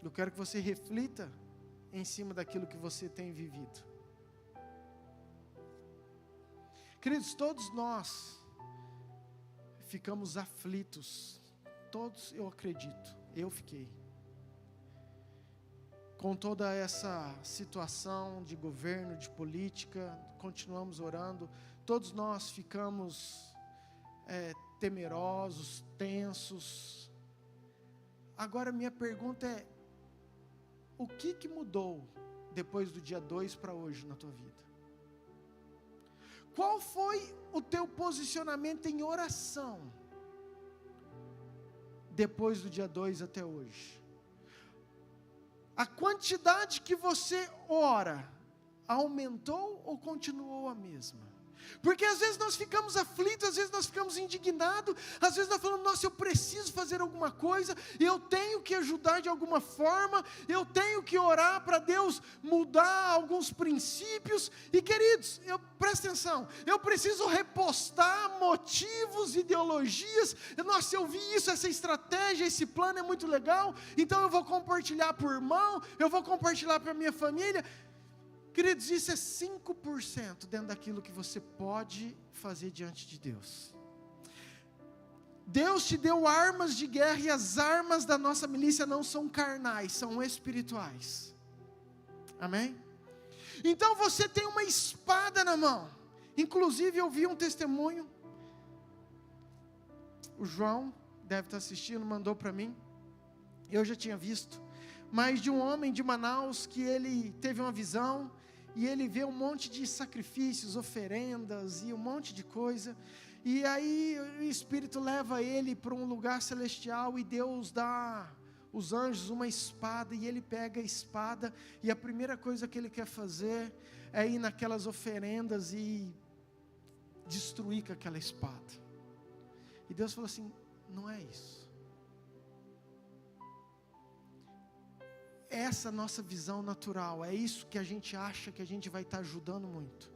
Eu quero que você reflita em cima daquilo que você tem vivido. Queridos, todos nós ficamos aflitos. Todos, eu acredito, eu fiquei. Com toda essa situação de governo, de política, continuamos orando. Todos nós ficamos temerosos, tensos. Agora minha pergunta é, o que mudou depois do dia 2 para hoje na tua vida? Qual foi o teu posicionamento em oração depois do dia 2 até hoje? A quantidade que você ora aumentou ou continuou a mesma? Porque às vezes nós ficamos aflitos, às vezes nós ficamos indignados, às vezes nós falamos, nossa, eu preciso fazer alguma coisa, eu tenho que ajudar de alguma forma, eu tenho que orar para Deus mudar alguns princípios, e queridos, presta atenção, eu preciso repostar motivos, ideologias, nossa, eu vi isso, essa estratégia, esse plano é muito legal, então eu vou compartilhar para o irmão, eu vou compartilhar para a minha família. Queridos, isso é 5% dentro daquilo que você pode fazer diante de Deus. Deus te deu armas de guerra, e as armas da nossa milícia não são carnais, são espirituais. Amém? Então você tem uma espada na mão. Inclusive eu vi um testemunho, o João deve estar assistindo, mandou para mim, eu já tinha visto, mas de um homem de Manaus que ele teve uma visão, e ele vê um monte de sacrifícios, oferendas e um monte de coisa, e aí o Espírito leva ele para um lugar celestial, e Deus dá os anjos uma espada, e ele pega a espada, e a primeira coisa que ele quer fazer é ir naquelas oferendas e destruir com aquela espada. E Deus falou assim: não é isso. Essa nossa visão natural, é isso que a gente acha que a gente vai estar ajudando muito.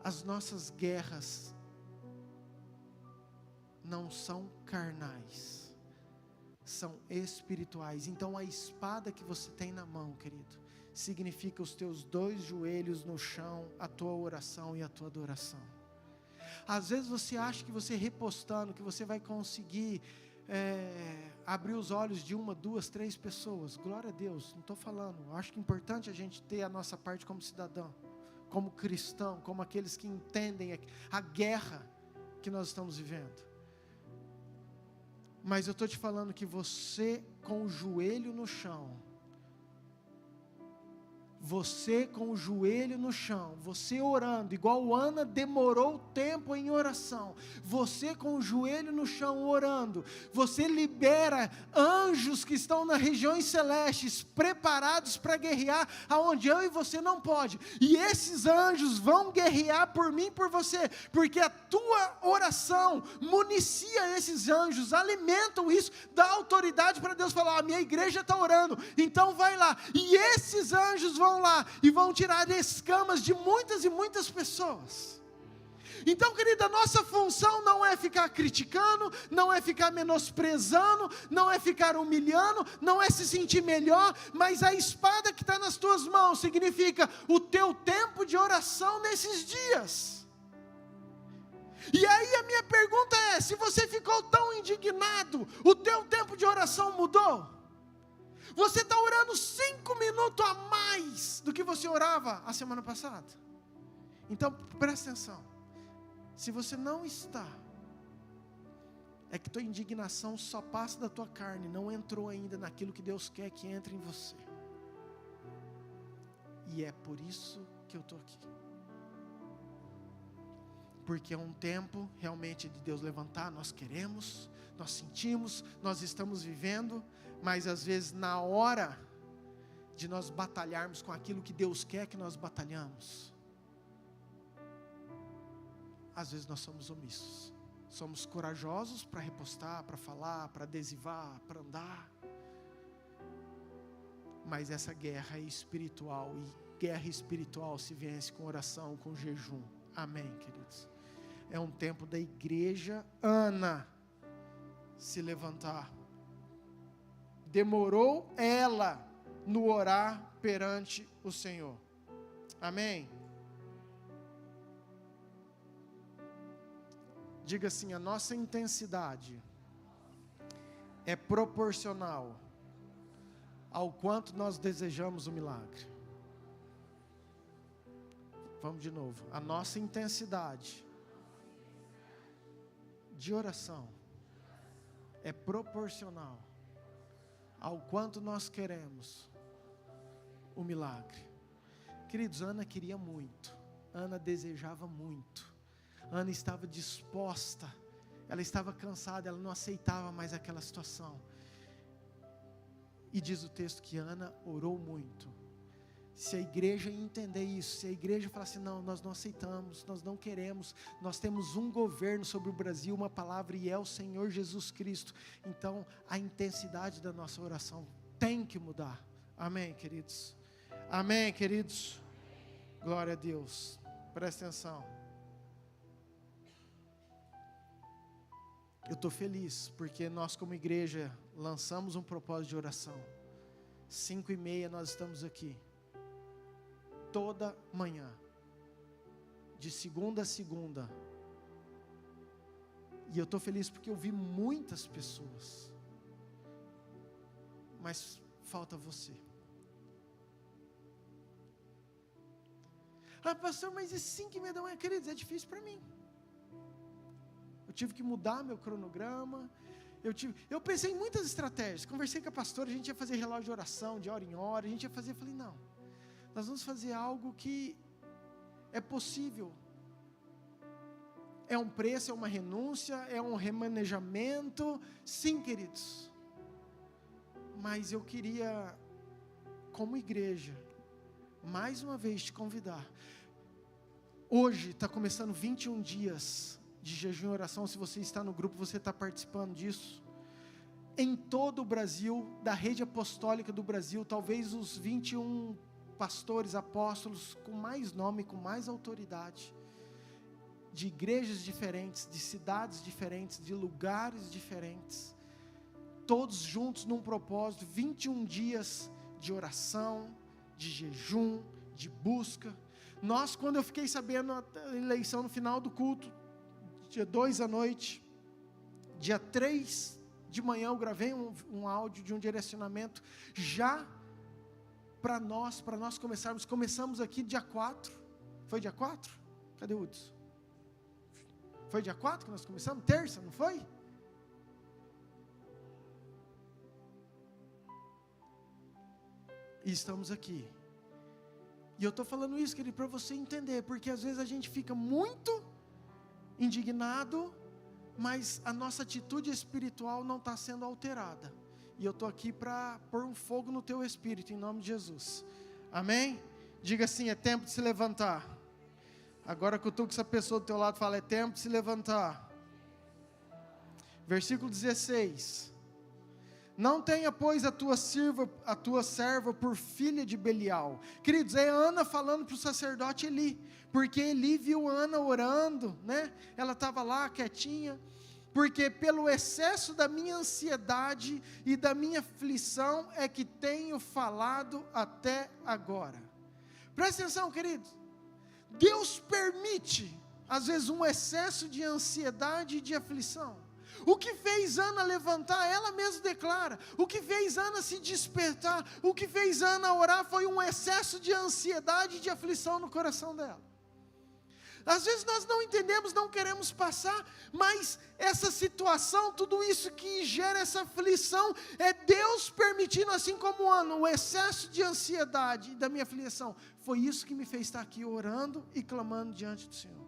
As nossas guerras não são carnais, são espirituais. Então a espada que você tem na mão, querido, significa os teus 2 joelhos no chão, a tua oração e a tua adoração. Às vezes você acha que você repostando, que você vai conseguir abrir os olhos de 1, 2, 3 pessoas. Glória a Deus, não estou falando. Acho que é importante a gente ter a nossa parte como cidadão, como cristão, como aqueles que entendem a guerra que nós estamos vivendo. Mas eu estou te falando que você com o joelho no chão, você com o joelho no chão, você orando, igual Ana demorou tempo em oração, você com o joelho no chão orando, você libera anjos que estão nas regiões celestes, preparados para guerrear, aonde eu e você não pode, e esses anjos vão guerrear por mim e por você, porque a tua oração municia esses anjos, alimentam isso, dá autoridade para Deus falar: a minha igreja está orando, então vai lá, e esses anjos vão lá e vão tirar escamas de muitas e muitas pessoas. Então, querida, nossa função não é ficar criticando, não é ficar menosprezando, não é ficar humilhando, não é se sentir melhor, mas a espada que está nas tuas mãos significa o teu tempo de oração nesses dias. E aí a minha pergunta é: se você ficou tão indignado, o teu tempo de oração mudou? Você está orando 5 minutos a mais do que você orava a semana passada? Então presta atenção, se você não está, é que tua indignação só passa da tua carne, não entrou ainda naquilo que Deus quer que entre em você. E é por isso que eu estou aqui, porque é um tempo realmente de Deus levantar. Nós queremos, nós sentimos, nós estamos vivendo, mas às vezes na hora de nós batalharmos com aquilo que Deus quer que nós batalhamos, às vezes nós somos omissos, somos corajosos para repostar, para falar, para adesivar, para andar, mas essa guerra é espiritual, e guerra espiritual se vence com oração, com jejum. Amém, queridos? É um tempo da igreja Ana se levantar. Demorou ela no orar perante o Senhor. Amém? Diga assim: a nossa intensidade é proporcional ao quanto nós desejamos o milagre. Vamos de novo. A nossa intensidade de oração é proporcional ao quanto nós queremos o milagre. Queridos, Ana queria muito, Ana desejava muito, Ana estava disposta, ela estava cansada, ela não aceitava mais aquela situação. E diz o texto que Ana orou muito. Se a igreja entender isso, se a igreja falar assim: não, nós não aceitamos, nós não queremos, nós temos um governo sobre o Brasil, uma palavra, e é o Senhor Jesus Cristo, então a intensidade da nossa oração tem que mudar. Amém, queridos? Amém, queridos? Glória a Deus. Presta atenção. Eu estou feliz, porque nós como igreja lançamos um propósito de oração. 5:30 nós estamos aqui. Toda manhã, de segunda a segunda, e eu estou feliz porque eu vi muitas pessoas, mas falta você. Ah, pastor, mas e 5:30 da manhã, queridos, é difícil para mim. Eu tive que mudar meu cronograma, eu pensei em muitas estratégias, conversei com a pastora, a gente ia fazer relógio de oração, de hora em hora, a gente ia fazer, eu falei, não, nós vamos fazer algo que é possível, É um preço, é uma renúncia, é um remanejamento. Sim, queridos. Mas eu queria, como igreja, mais uma vez te convidar. Hoje está começando 21 dias de jejum e oração. Se você está no grupo, você está participando disso. Em todo o Brasil, da rede apostólica do Brasil, talvez os 21 pastores, apóstolos, com mais nome, com mais autoridade, de igrejas diferentes, de cidades diferentes, de lugares diferentes, todos juntos num propósito, 21 dias de oração, de jejum, de busca. Nós, quando eu fiquei sabendo a eleição no final do culto, dia 2 à noite, dia 3 de manhã eu gravei um áudio de um direcionamento, já para nós começamos aqui dia 4, foi dia 4? Cadê o Hudson? Foi dia 4 que nós começamos? Terça, não foi? E estamos aqui. E eu estou falando isso, querido, para você entender, porque às vezes a gente fica muito indignado, mas a nossa atitude espiritual não está sendo alterada. E eu estou aqui para pôr um fogo no teu espírito, em nome de Jesus. Amém? Diga assim, é tempo de se levantar. Agora cutuca essa pessoa do teu lado e fala, é tempo de se levantar. Versículo 16. Não tenha, pois, a tua serva por filha de Belial. Queridos, é Ana falando para o sacerdote Eli, porque Eli viu Ana orando, né? Ela estava lá quietinha, porque pelo excesso da minha ansiedade e da minha aflição é que tenho falado até agora. Presta atenção, queridos. Deus permite, às vezes, um excesso de ansiedade e de aflição. O que fez Ana levantar, ela mesma declara, o que fez Ana se despertar, o que fez Ana orar foi um excesso de ansiedade e de aflição no coração dela. Às vezes nós não entendemos, não queremos passar, mas essa situação, tudo isso que gera essa aflição, é Deus permitindo, assim como Ana, o excesso de ansiedade da minha aflição. Foi isso que me fez estar aqui orando e clamando diante do Senhor.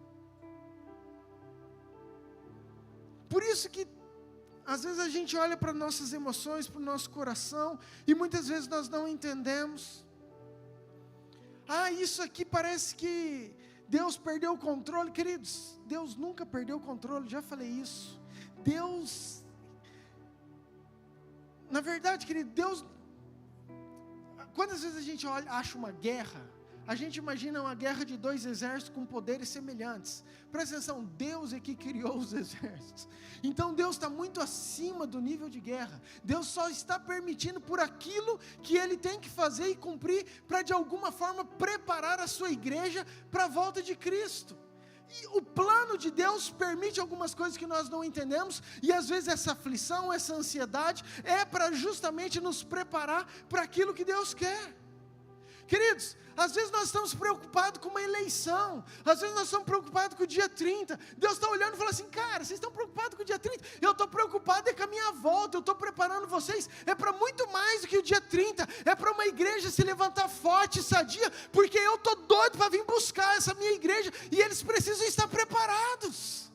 Por isso que, às vezes a gente olha para nossas emoções, para o nosso coração, e muitas vezes nós não entendemos. Isso aqui parece que Deus perdeu o controle. Queridos, Deus nunca perdeu o controle, já falei isso. Deus, na verdade, querido, Deus, quantas vezes a gente acha uma guerra, a gente imagina uma guerra de dois exércitos com poderes semelhantes. Presta atenção, Deus é que criou os exércitos. Então Deus está muito acima do nível de guerra. Deus só está permitindo por aquilo que Ele tem que fazer e cumprir, para de alguma forma preparar a sua igreja para a volta de Cristo. E o plano de Deus permite algumas coisas que nós não entendemos, e às vezes essa aflição, essa ansiedade, é para justamente nos preparar para aquilo que Deus quer. Queridos, às vezes nós estamos preocupados com uma eleição, às vezes nós estamos preocupados com o dia 30, Deus está olhando e fala assim, cara, vocês estão preocupados com o dia 30? Eu estou preocupado com a minha volta, eu estou preparando vocês, é para muito mais do que o dia 30, é para uma igreja se levantar forte, sadia, porque eu estou doido para vir buscar essa minha igreja, e eles precisam estar preparados.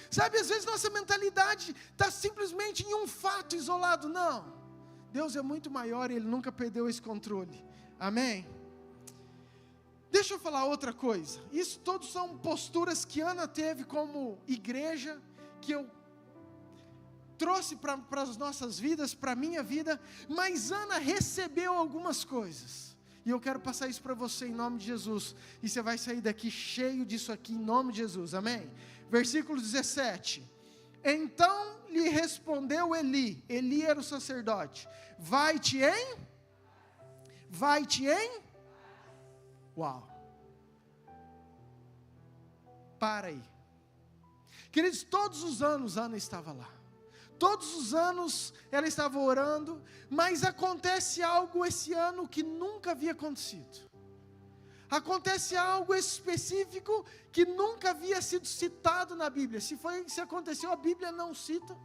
Sabe, às vezes nossa mentalidade está simplesmente em um fato isolado. Não, Deus é muito maior e Ele nunca perdeu esse controle. Amém? Deixa eu falar outra coisa. Isso todos são posturas que Ana teve como igreja, que eu trouxe para as nossas vidas, para a minha vida, mas Ana recebeu algumas coisas. E eu quero passar isso para você em nome de Jesus. E você vai sair daqui cheio disso aqui em nome de Jesus. Amém? Versículo 17. Então lhe respondeu Eli. Eli era o sacerdote. Vai-te em? Uau. Para aí. Queridos, todos os anos Ana estava lá. Todos os anos ela estava orando, mas acontece algo esse ano que nunca havia acontecido. Acontece algo específico que nunca havia sido citado na Bíblia. Se aconteceu, a Bíblia não cita,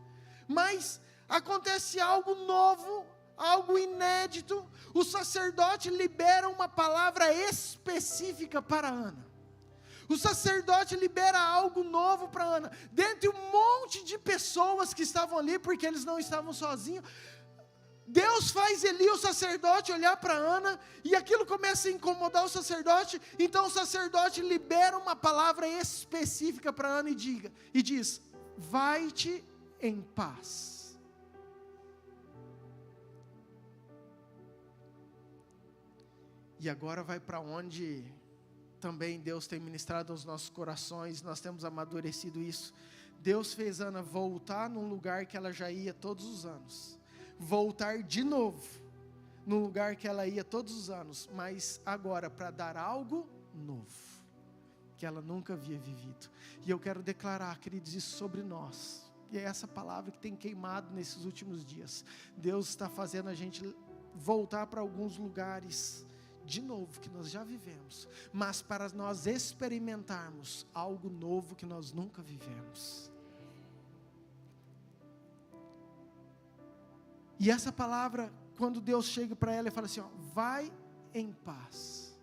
mas acontece algo novo, algo inédito. O sacerdote libera uma palavra específica para Ana. O sacerdote libera algo novo para Ana. Dentre um monte de pessoas que estavam ali, porque eles não estavam sozinhos, Deus faz Eli, o sacerdote, olhar para Ana, e aquilo começa a incomodar o sacerdote. Então o sacerdote libera uma palavra específica para Ana e diz: vai-te em paz. E agora vai para onde também Deus tem ministrado aos nossos corações, nós temos amadurecido isso. Deus fez Ana voltar num lugar que ela já ia todos os anos. Voltar de novo no lugar que ela ia todos os anos, mas agora para dar algo novo, que ela nunca havia vivido. E eu quero declarar, queridos, isso sobre nós, e é essa palavra que tem queimado nesses últimos dias. Deus está fazendo a gente voltar para alguns lugares de novo, que nós já vivemos, mas para nós experimentarmos algo novo que nós nunca vivemos. E essa palavra, quando Deus chega para ela e fala assim, ó, vai em paz,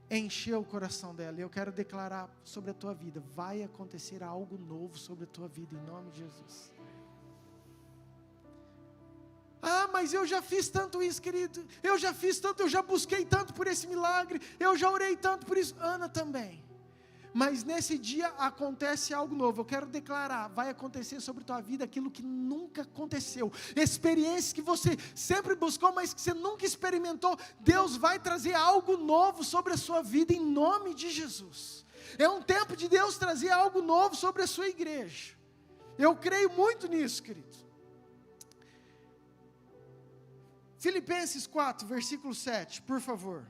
encheu o coração dela. Eu quero declarar sobre a tua vida, vai acontecer algo novo sobre a tua vida, em nome de Jesus. Ah, mas eu já fiz tanto isso, querido, eu já fiz tanto, eu já busquei tanto por esse milagre, eu já orei tanto por isso. Ana também. Mas nesse dia acontece algo novo. Eu quero declarar, vai acontecer sobre a tua vida aquilo que nunca aconteceu. Experiências que você sempre buscou, mas que você nunca experimentou. Deus vai trazer algo novo sobre a sua vida, em nome de Jesus. É um tempo de Deus trazer algo novo sobre a sua igreja. Eu creio muito nisso, querido. Filipenses 4, versículo 7, por favor.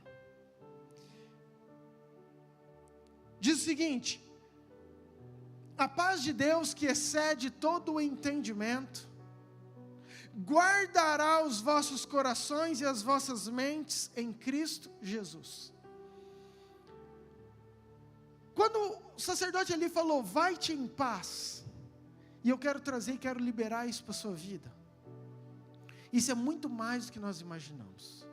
Diz o seguinte: a paz de Deus, que excede todo o entendimento, guardará os vossos corações e as vossas mentes em Cristo Jesus. Quando o sacerdote ali falou, vai-te em paz, e eu quero trazer, quero liberar isso para a sua vida. Isso é muito mais do que nós imaginamos.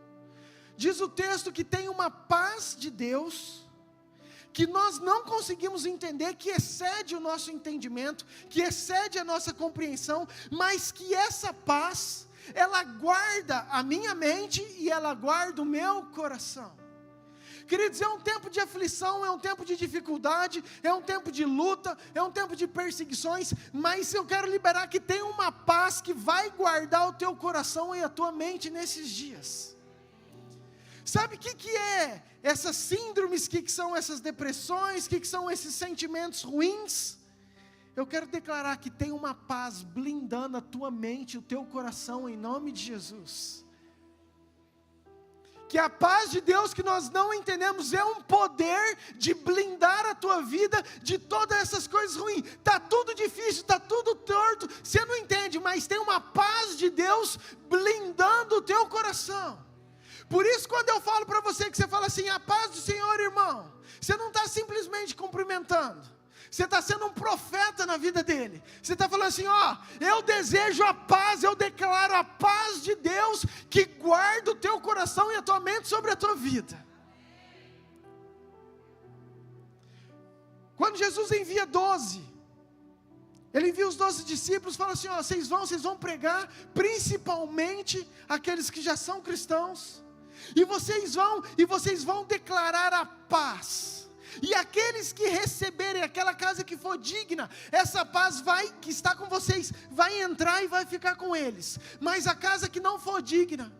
Diz o texto que tem uma paz de Deus, que nós não conseguimos entender, que excede o nosso entendimento, que excede a nossa compreensão, mas que essa paz, ela guarda a minha mente e ela guarda o meu coração. Queridos, é um tempo de aflição, é um tempo de dificuldade, é um tempo de luta, é um tempo de perseguições, mas eu quero liberar que tem uma paz que vai guardar o teu coração e a tua mente nesses dias. Sabe o que é essas síndromes, o que são essas depressões, o que são esses sentimentos ruins? Eu quero declarar que tem uma paz blindando a tua mente, o teu coração, em nome de Jesus. Que a paz de Deus que nós não entendemos é um poder de blindar a tua vida de todas essas coisas ruins. Está tudo difícil, está tudo torto, você não entende, mas tem uma paz de Deus blindando o teu coração. Por isso, quando eu falo para você, que você fala assim, a paz do Senhor, irmão, você não está simplesmente cumprimentando, você está sendo um profeta na vida dele. Você está falando assim, ó, eu desejo a paz, eu declaro a paz de Deus, que guarda o teu coração e a tua mente sobre a tua vida. Quando Jesus envia 12, ele envia os 12 discípulos, fala assim, ó, vocês vão pregar, principalmente aqueles que já são cristãos, e vocês vão declarar a paz, e aqueles que receberem aquela casa que for digna, essa paz que está com vocês, vai entrar e vai ficar com eles, mas a casa que não for digna,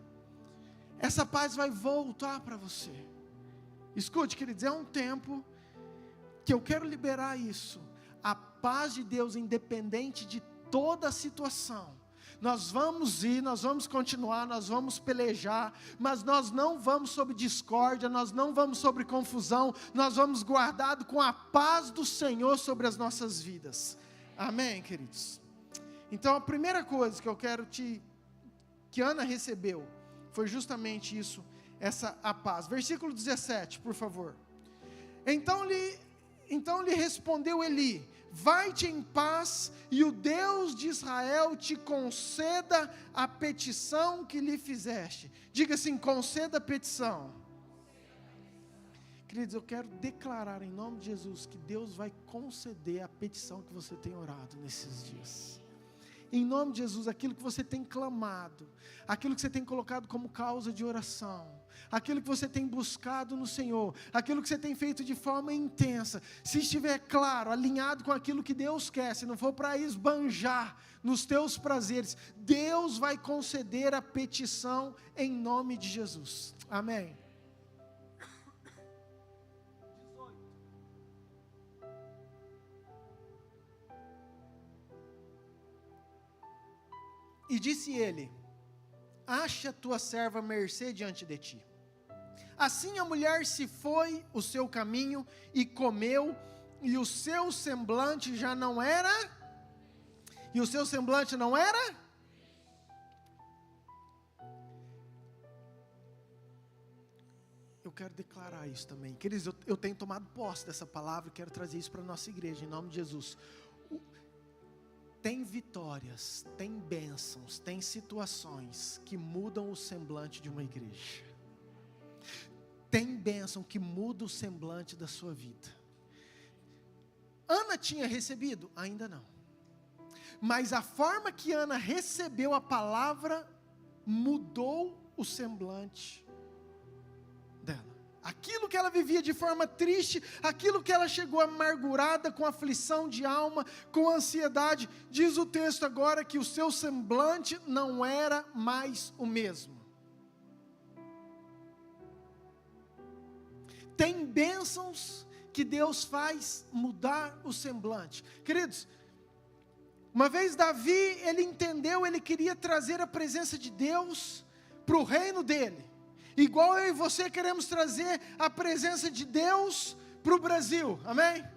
essa paz vai voltar para você. Escute, queridos, é um tempo que eu quero liberar isso, a paz de Deus, independente de toda a situação. Nós vamos ir, nós vamos continuar, nós vamos pelejar, mas nós não vamos sobre discórdia, nós não vamos sobre confusão, nós vamos guardado com a paz do Senhor sobre as nossas vidas. Amém, queridos? Então a primeira coisa que eu quero que Ana recebeu, foi justamente isso, a paz. Versículo 17, por favor. Então lhe respondeu Eli, vai-te em paz, e o Deus de Israel te conceda a petição que lhe fizeste. Diga assim, conceda a petição. Queridos, eu quero declarar em nome de Jesus que Deus vai conceder a petição que você tem orado nesses dias. Em nome de Jesus, aquilo que você tem clamado, aquilo que você tem colocado como causa de oração, aquilo que você tem buscado no Senhor, aquilo que você tem feito de forma intensa, se estiver claro, alinhado com aquilo que Deus quer, se não for para esbanjar nos teus prazeres, Deus vai conceder a petição em nome de Jesus. Amém. E disse ele: acha tua serva mercê diante de ti. Assim a mulher se foi o seu caminho e comeu, e o seu semblante já não era? E o seu semblante não era? Eu quero declarar isso também. Queridos, eu tenho tomado posse dessa palavra e quero trazer isso para a nossa igreja, em nome de Jesus. Tem vitórias, tem bênçãos, tem situações que mudam o semblante de uma igreja. Tem bênção que muda o semblante da sua vida. Ana tinha recebido? Ainda não. Mas a forma que Ana recebeu a palavra mudou o semblante dela. Aquilo que ela vivia de forma triste, aquilo que ela chegou amargurada, com aflição de alma, com ansiedade, diz o texto agora que o seu semblante não era mais o mesmo. Tem bênçãos que Deus faz mudar o semblante. Queridos, uma vez Davi, ele entendeu, ele queria trazer a presença de Deus para o reino dele. Igual eu e você queremos trazer a presença de Deus para o Brasil, amém?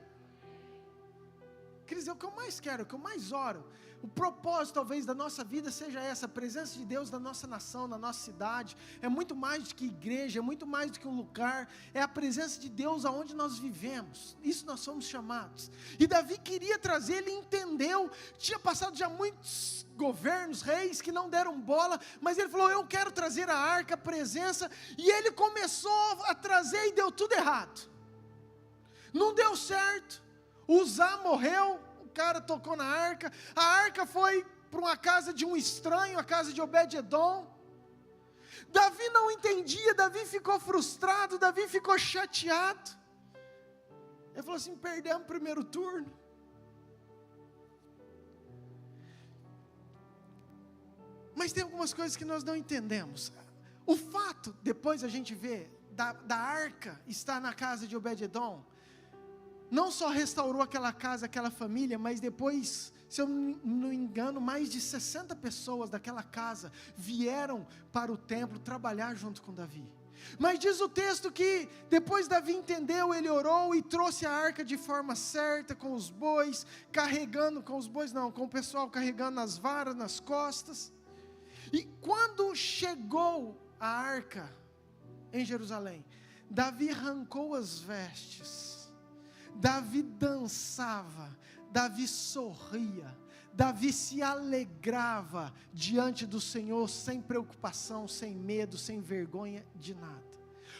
Quer dizer, o que eu mais quero, o que eu mais oro, o propósito talvez da nossa vida seja essa, a presença de Deus na nossa nação, na nossa cidade, é muito mais do que igreja, é muito mais do que um lugar, é a presença de Deus aonde nós vivemos, isso nós somos chamados. E Davi queria trazer, ele entendeu, tinha passado já muitos governos, reis que não deram bola, mas ele falou, eu quero trazer a arca, a presença, e ele começou a trazer e deu tudo errado, não deu certo. Uzá morreu, o cara tocou na arca, a arca foi para uma casa de um estranho, a casa de Obed-edom. Davi não entendia, Davi ficou frustrado, Davi ficou chateado. Ele falou assim, perdemos o primeiro turno. Mas tem algumas coisas que nós não entendemos. O fato, depois a gente vê, da arca estar na casa de Obed-edom, não só restaurou aquela casa, aquela família, mas depois, se eu não me engano, mais de 60 pessoas daquela casa vieram para o templo trabalhar junto com Davi. Mas diz o texto que depois Davi entendeu, ele orou e trouxe a arca de forma certa, com os bois, carregando, com os bois não, com o pessoal carregando as varas nas costas. E quando chegou a arca em Jerusalém, Davi arrancou as vestes, Davi dançava, Davi sorria, Davi se alegrava diante do Senhor, sem preocupação, sem medo, sem vergonha de nada.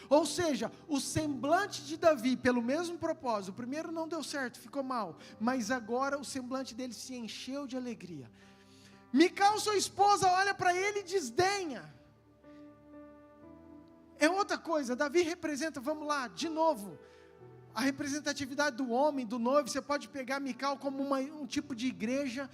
Ou seja, o semblante de Davi, pelo mesmo propósito, o primeiro não deu certo, ficou mal, mas agora o semblante dele se encheu de alegria. Mical, sua esposa, olha para ele e desdenha. É outra coisa, Davi representa, vamos lá, de novo, a representatividade do homem, do noivo. Você pode pegar Mical como um tipo de igreja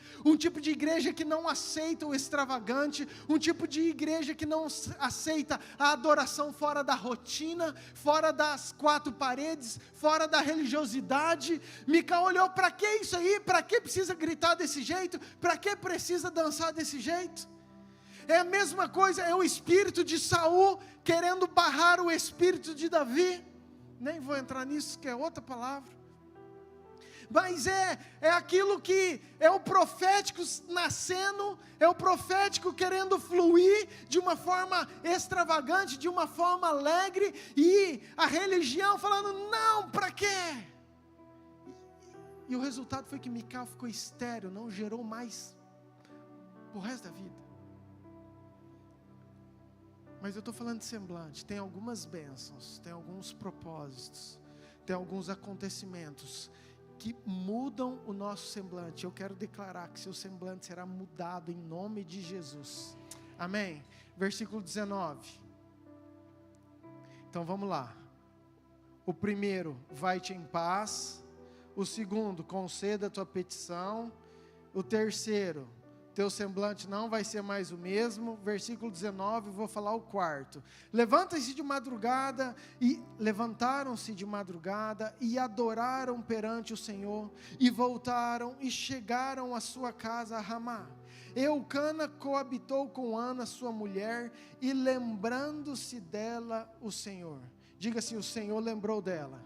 que não aceita o extravagante, um tipo de igreja que não aceita a adoração fora da rotina, fora das quatro paredes, fora da religiosidade. Mical olhou, para que isso aí? Para que precisa gritar desse jeito? Para que precisa dançar desse jeito? É a mesma coisa, é o espírito de Saul querendo barrar o espírito de Davi. Nem vou entrar nisso, que é outra palavra. Mas é aquilo que é o profético nascendo, é o profético querendo fluir de uma forma extravagante, de uma forma alegre, e a religião falando, não, para quê? E o resultado foi que Mical ficou estéril, não gerou mais o resto da vida. Mas eu estou falando de semblante. Tem algumas bênçãos, tem alguns propósitos, tem alguns acontecimentos que mudam o nosso semblante. Eu quero declarar que seu semblante será mudado em nome de Jesus. Amém? Versículo 19. Então vamos lá. O primeiro, vai-te em paz. O segundo, conceda a tua petição. O terceiro, teu semblante não vai ser mais o mesmo. Versículo 19, vou falar o quarto. Levantaram-se de madrugada e adoraram perante o Senhor, e voltaram e chegaram à sua casa a Ramá. Eucana coabitou com Ana, sua mulher, e lembrando-se dela o Senhor. Diga assim, o Senhor lembrou dela.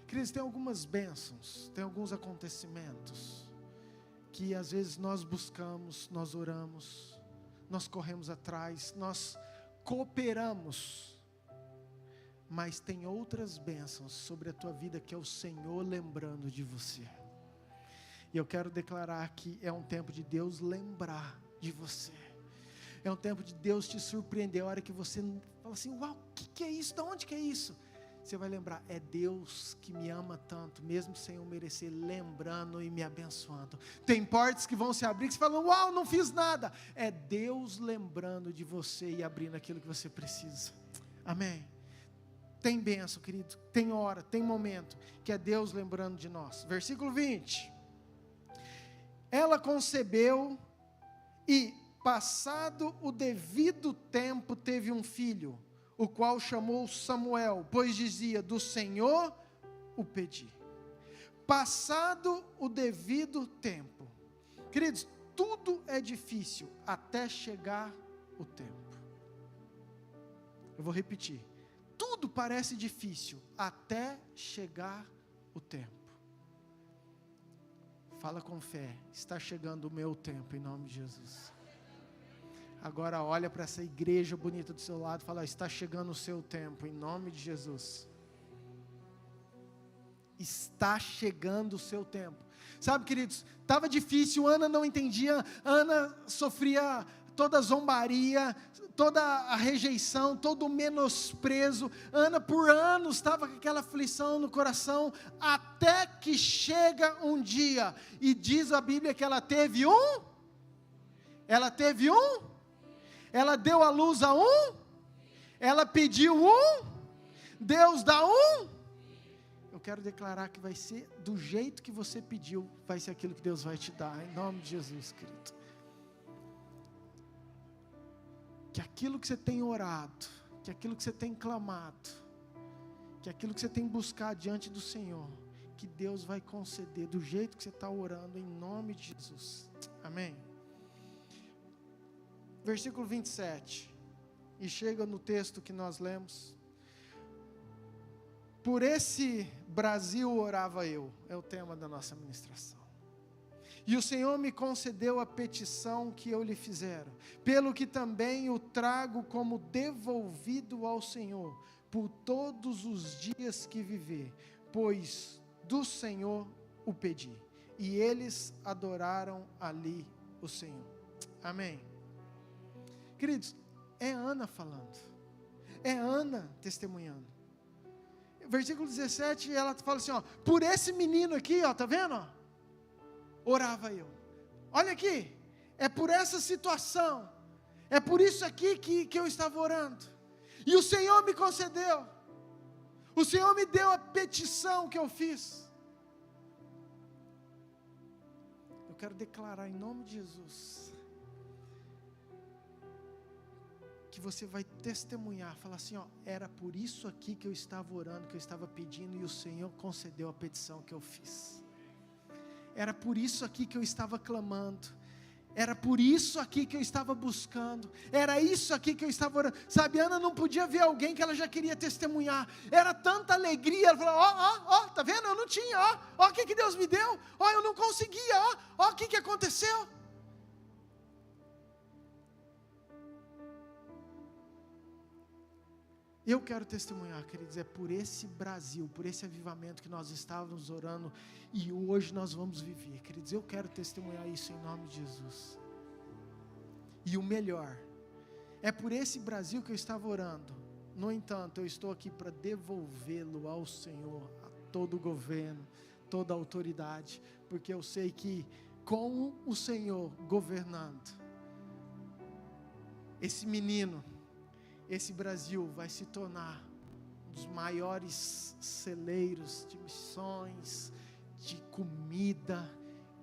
Queridos, tem algumas bênçãos, tem alguns acontecimentos, que às vezes nós buscamos, nós oramos, nós corremos atrás, nós cooperamos, mas tem outras bênçãos sobre a tua vida que é o Senhor lembrando de você. E eu quero declarar que é um tempo de Deus lembrar de você. É um tempo de Deus te surpreender. A hora que você fala assim, uau, o que é isso? De onde que é isso? Você vai lembrar, é Deus que me ama tanto, mesmo sem eu merecer, lembrando e me abençoando. Tem portas que vão se abrir, que você fala, uau, não fiz nada. É Deus lembrando de você e abrindo aquilo que você precisa. Amém? Tem bênção, querido, tem hora, tem momento, que é Deus lembrando de nós. Versículo 20. Ela concebeu e, passado o devido tempo, teve um filho, o qual chamou Samuel, pois dizia, do Senhor o pedi. Passado o devido tempo. Queridos, tudo é difícil até chegar o tempo. Eu vou repetir. Tudo parece difícil até chegar o tempo. Fala com fé, está chegando o meu tempo em nome de Jesus. Agora olha para essa igreja bonita do seu lado e fala, está chegando o seu tempo, em nome de Jesus. Está chegando o seu tempo. Sabe, queridos, estava difícil, Ana não entendia, Ana sofria toda a zombaria, toda a rejeição, todo o menosprezo. Ana por anos estava com aquela aflição no coração, até que chega um dia, e diz a Bíblia que ela teve ela deu a luz a ela pediu Deus dá Eu quero declarar que vai ser do jeito que você pediu, vai ser aquilo que Deus vai te dar, em nome de Jesus, querido. Que aquilo que você tem orado, que aquilo que você tem clamado, que aquilo que você tem buscado diante do Senhor, que Deus vai conceder do jeito que você está orando, em nome de Jesus. Amém? Versículo 27, e chega no texto que nós lemos. Por esse Brasil orava eu, é o tema da nossa ministração. E o Senhor me concedeu a petição que eu lhe fizera, pelo que também o trago como devolvido ao Senhor, por todos os dias que viver, pois do Senhor o pedi. E eles adoraram ali o Senhor. Amém. Queridos, é Ana falando, é Ana testemunhando. Versículo 17, ela fala assim, ó, por esse menino aqui, ó, tá vendo? Ó, orava eu. Olha aqui, é por essa situação, é por isso aqui que eu estava orando. E o Senhor me concedeu, o Senhor me deu a petição que eu fiz. Eu quero declarar em nome de Jesus, que você vai testemunhar, falar assim, ó, era por isso aqui que eu estava orando, que eu estava pedindo, e o Senhor concedeu a petição que eu fiz. Era por isso aqui que eu estava clamando, era por isso aqui que eu estava buscando, era isso aqui que eu estava orando. Sabe, Ana não podia ver alguém que ela já queria testemunhar, era tanta alegria, ela falou, ó, tá vendo, eu não tinha, ó o que Deus me deu, ó, eu não conseguia, ó o que aconteceu. Eu quero testemunhar, queridos, é por esse Brasil, por esse avivamento que nós estávamos orando e hoje nós vamos viver, queridos, eu quero testemunhar isso em nome de Jesus. E o melhor, é por esse Brasil que eu estava orando. No entanto, eu estou aqui para devolvê-lo ao Senhor, a todo o governo, toda a autoridade, porque eu sei que com o Senhor governando, esse menino, esse Brasil vai se tornar um dos maiores celeiros de missões, de comida,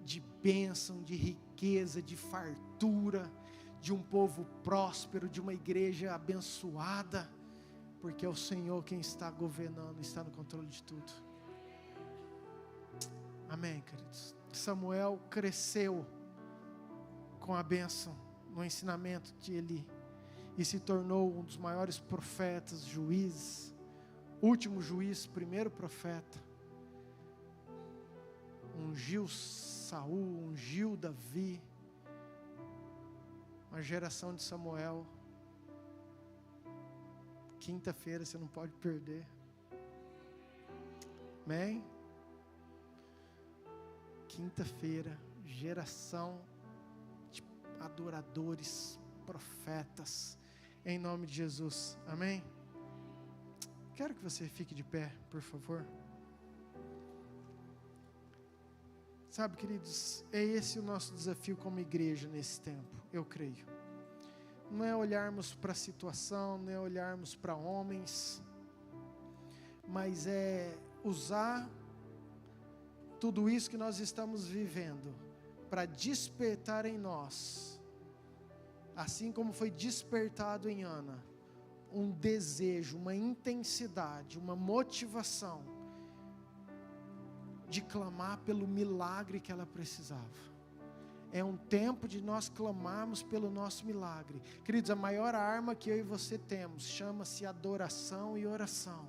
de bênção, de riqueza, de fartura, de um povo próspero, de uma igreja abençoada, porque é o Senhor quem está governando, está no controle de tudo. Amém, queridos. Samuel cresceu com a bênção no ensinamento de Eli e se tornou um dos maiores profetas, juízes, último juiz, primeiro profeta. Ungiu Saul, ungiu Davi, uma geração de Samuel. Quinta-feira você não pode perder. Amém? Quinta-feira, geração de adoradores, profetas, em nome de Jesus. Amém? Quero que você fique de pé, por favor. Sabe, queridos, é esse o nosso desafio como igreja nesse tempo, eu creio. Não é olharmos para a situação, não é olharmos para homens, mas é usar tudo isso que nós estamos vivendo para despertar em nós, assim como foi despertado em Ana, um desejo, uma intensidade, uma motivação de clamar pelo milagre que ela precisava. É um tempo de nós clamarmos pelo nosso milagre. Queridos, a maior arma que eu e você temos chama-se adoração e oração.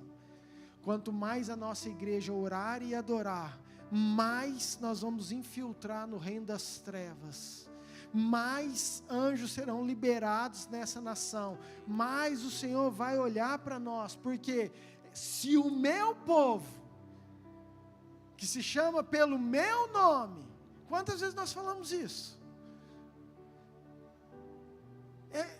Quanto mais a nossa igreja orar e adorar, mais nós vamos infiltrar no reino das trevas, mais anjos serão liberados nessa nação, mais o Senhor vai olhar para nós, porque se o meu povo, que se chama pelo meu nome, quantas vezes nós falamos isso?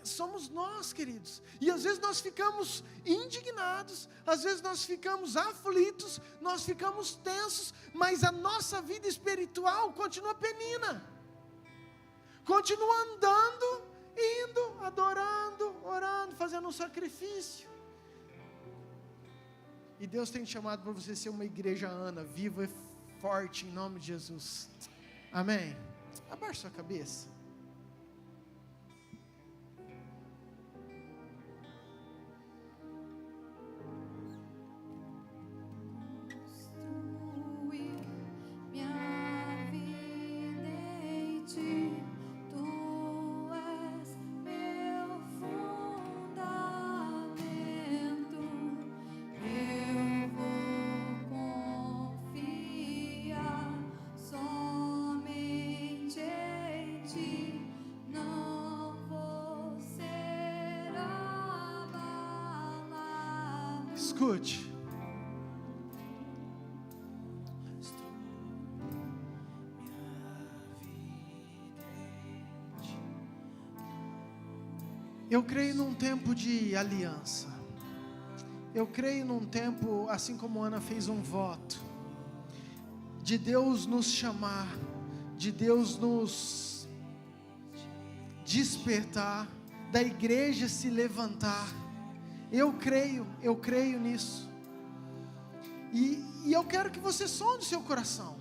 Somos nós, queridos, e às vezes nós ficamos indignados, às vezes nós ficamos aflitos, nós ficamos tensos, mas a nossa vida espiritual continua penina, continua andando, indo, adorando, orando, fazendo um sacrifício. E Deus tem te chamado para você ser uma igreja Ana, viva e forte em nome de Jesus. Amém? Abaixe sua cabeça. Escute. Eu creio num tempo de aliança. Eu creio num tempo, assim como Ana fez um voto, de Deus nos chamar, de Deus nos despertar, da igreja se levantar. Eu creio nisso. E eu quero que você sonde o seu coração.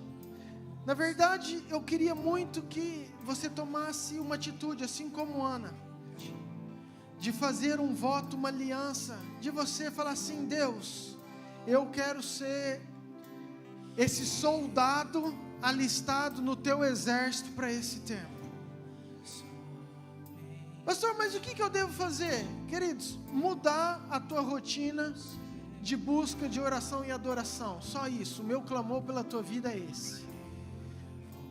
Na verdade, eu queria muito que você tomasse uma atitude, assim como Ana, de fazer um voto, uma aliança, de você falar assim: Deus, eu quero ser esse soldado alistado no teu exército para esse tempo. Pastor, mas o que eu devo fazer? Queridos, mudar a tua rotina de busca de oração e adoração, só isso. O meu clamor pela tua vida é esse.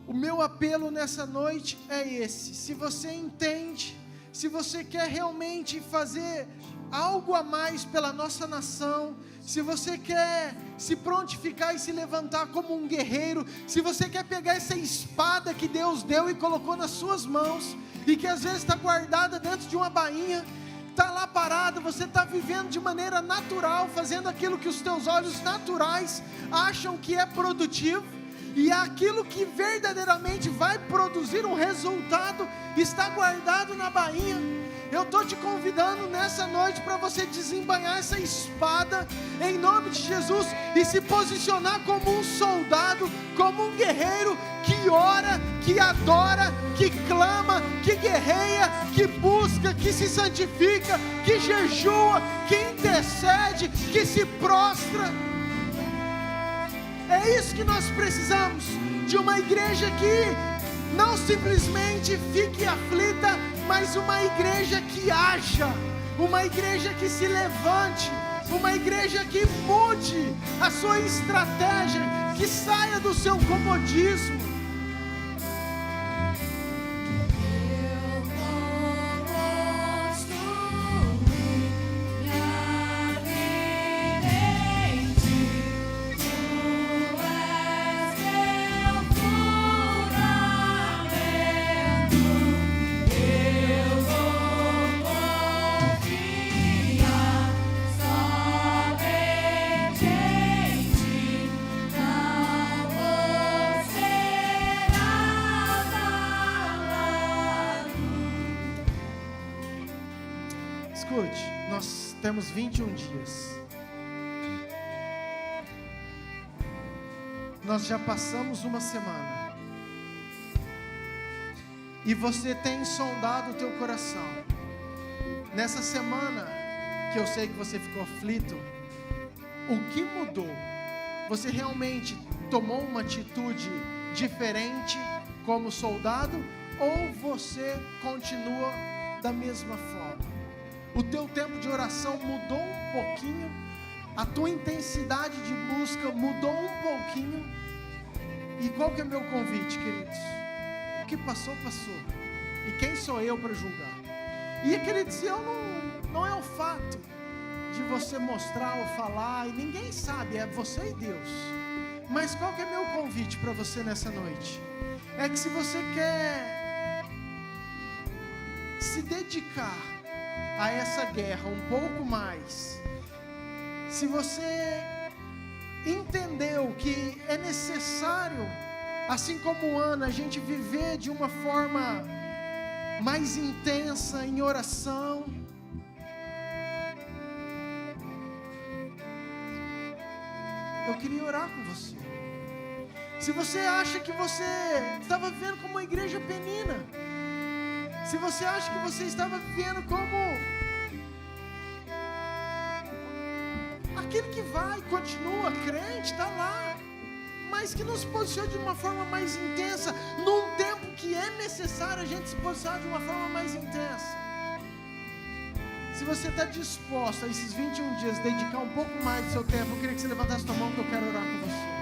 O meu apelo nessa noite é esse. Se você entende, se você quer realmente fazer algo a mais pela nossa nação, se você quer se prontificar e se levantar como um guerreiro, se você quer pegar essa espada que Deus deu e colocou nas suas mãos, e que às vezes está guardada dentro de uma bainha, está lá parada, você está vivendo de maneira natural, fazendo aquilo que os teus olhos naturais acham que é produtivo, e aquilo que verdadeiramente vai produzir um resultado está guardado na bainha. Eu estou te convidando nessa noite para você desembainhar essa espada em nome de Jesus e se posicionar como um soldado, como um guerreiro que ora, que adora, que clama, que guerreia, que busca, que se santifica, que jejua, que intercede, que se prostra. É isso que nós precisamos, de uma igreja que não simplesmente fique aflita, mas uma igreja que haja, uma igreja que se levante, uma igreja que mude a sua estratégia, que saia do seu comodismo. Escute, nós temos 21 dias. Nós já passamos uma semana. E você tem sondado o teu coração. Nessa semana, que eu sei que você ficou aflito, o que mudou? Você realmente tomou uma atitude diferente como soldado? Ou você continua da mesma forma? O teu tempo de oração mudou um pouquinho, a tua intensidade de busca mudou um pouquinho. E qual que é o meu convite, queridos? O que passou, passou. E quem sou eu para julgar? E queridos, não é o fato de você mostrar ou falar, e ninguém sabe, é você e Deus. Mas qual que é o meu convite para você nessa noite? É que se você quer se dedicar a essa guerra um pouco mais, se você entendeu que é necessário, assim como Ana, a gente viver de uma forma mais intensa em oração, eu queria orar com você. Se você acha que você estava vivendo como uma igreja penina, se você acha que você estava vivendo como aquele que vai, continua, crente, está lá, mas que não se posiciona de uma forma mais intensa, num tempo que é necessário a gente se posicionar de uma forma mais intensa. Se você está disposto a esses 21 dias dedicar um pouco mais do seu tempo, eu queria que você levantasse sua mão, que eu quero orar com você.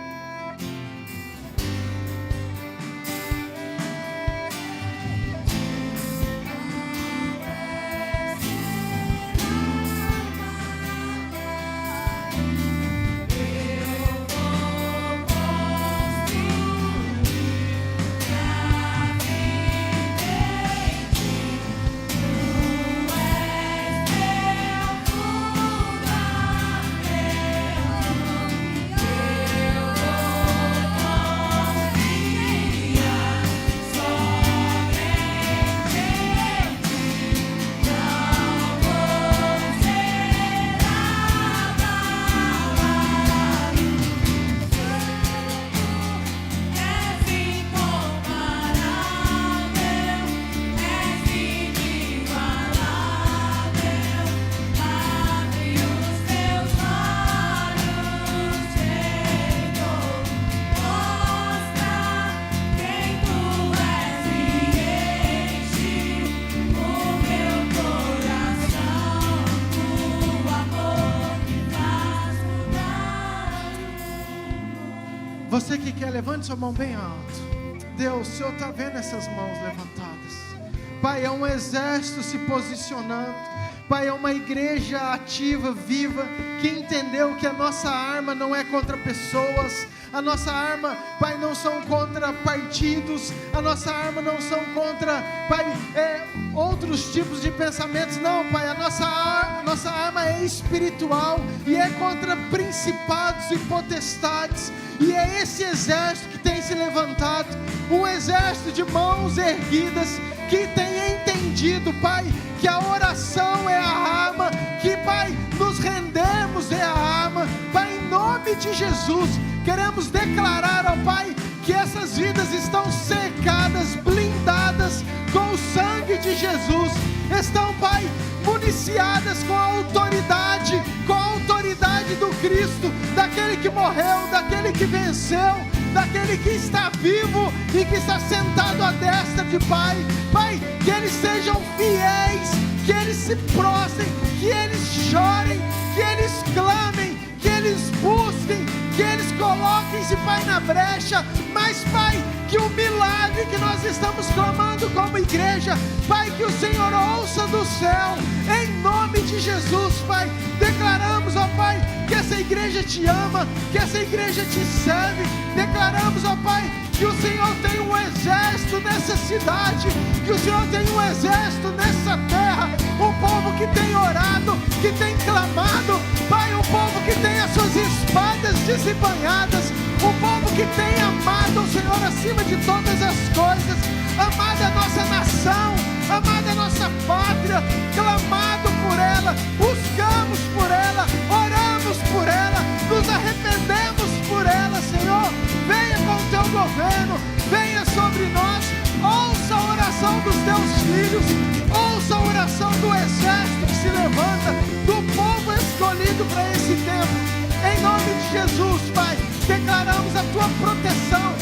Você que quer, levante sua mão bem alto. Deus, o Senhor está vendo essas mãos levantadas. Pai, é um exército se posicionando. Pai, é uma igreja ativa, viva, que entendeu que a nossa arma não é contra pessoas, a nossa arma, Pai, não são contra partidos, a nossa arma não são contra, Pai, outros tipos de pensamentos, não, Pai, a nossa arma é espiritual e é contra principados e potestades, e é esse exército que tem se levantado, um exército de mãos erguidas, que tem entendido, Pai, que a oração é a arma, que, Pai, nos rendermos é a arma. Pai, em nome de Jesus, queremos declarar, ó Pai, que essas vidas estão cercadas, blindadas com o sangue de Jesus, estão, Pai, municiadas com a autoridade do Cristo, daquele que morreu, daquele que venceu, daquele que está vivo e que está sentado à destra de Pai. Pai, que eles sejam fiéis, que eles se prostrem, que eles chorem, que eles clamem, que eles busquem, que eles coloquem-se, Pai, na brecha, mas, Pai, que o milagre que nós estamos clamando como igreja, Pai, que o Senhor ouça do céu, em nome de Jesus, Pai, declaramos, ó Pai, que essa igreja te ama, que essa igreja te serve, declaramos, ó Pai, que o Senhor tem um exército nessa cidade, que o Senhor tem um exército nessa terra, um povo que tem orado, que tem clamado, Pai, um povo que tem as suas espadas desembanhadas, um povo que tem amado o Senhor acima de todas as coisas, amado a nossa nação, amado a nossa pátria, clamado por ela, buscamos por ela, oramos por ela, nos arrependemos por ela, Senhor. Venha com o teu governo, venha sobre nós, ouça a oração dos teus filhos, ouça a oração do exército que se levanta, do povo escolhido para esse tempo. Em nome de Jesus, Pai, declaramos a tua proteção,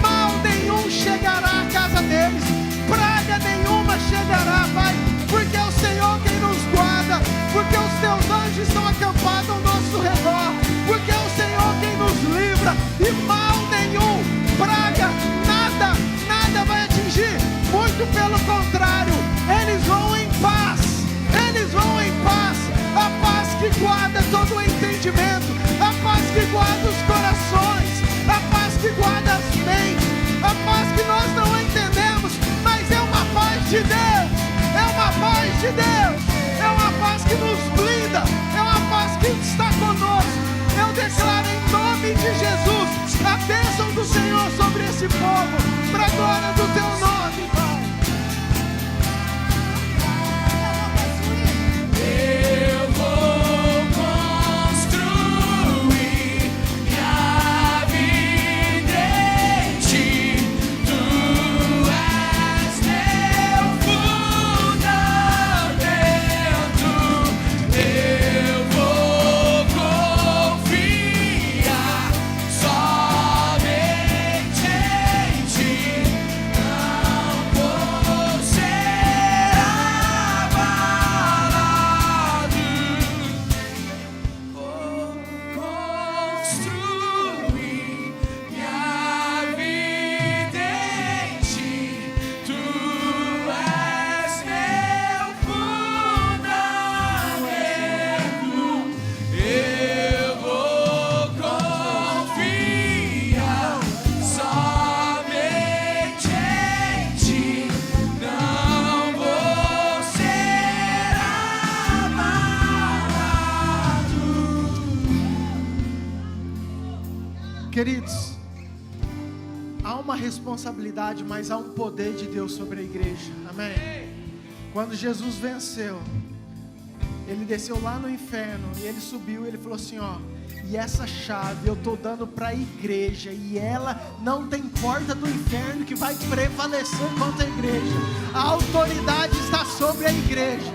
mal nenhum chegará à casa deles, praga nenhuma chegará, Pai, porque é o Senhor quem nos guarda, porque os teus anjos estão acampados ao nosso redor, porque é o Senhor quem nos livra, e mal nenhum, praga, nada vai atingir, muito pelo contrário, eles vão em paz, a paz que guarda todo o entendimento, a paz que guarda os corações, a paz que guarda as mentes, a paz que nós não entendemos, mas é uma paz de Deus, é uma paz de Deus, é uma paz que nos blinda, é uma paz que está conosco. Eu declaro em nome de Jesus a bênção do Senhor sobre esse povo, para a glória do teu nome, Pai. Eu vou construir minha vida em ti, tu és meu fundamento, eu vou confiar somente em ti, não vou ser abalado, vou construir minha vida em ti, tu és meu fundamento, eu vou confiar somente em ti, não vou ser abalado. Queridos, há uma responsabilidade, mas há um poder de Deus sobre a igreja, amém? Quando Jesus venceu, ele desceu lá no inferno, e ele subiu, e ele falou assim, ó, e essa chave eu estou dando para a igreja, e ela não tem porta do inferno que vai prevalecer contra a igreja, a autoridade está sobre a igreja.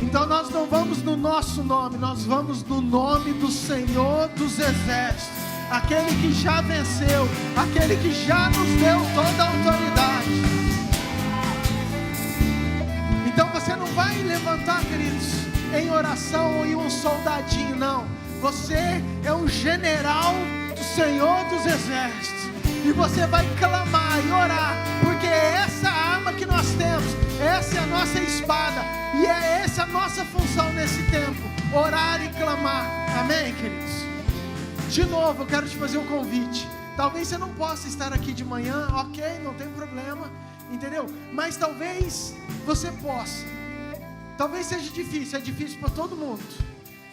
Então nós não vamos no nosso nome, nós vamos no nome do Senhor dos Exércitos, aquele que já venceu, aquele que já nos deu toda a autoridade. Então você não vai levantar, queridos, em oração e um soldadinho, não. Você é um general do Senhor dos Exércitos, e você vai clamar e orar, porque essa que nós temos, essa é a nossa espada, e é essa a nossa função nesse tempo, orar e clamar, amém, queridos? De novo, eu quero te fazer um convite. Talvez você não possa estar aqui de manhã, ok, não tem problema, entendeu? Mas talvez você possa. Talvez seja difícil, é difícil para todo mundo.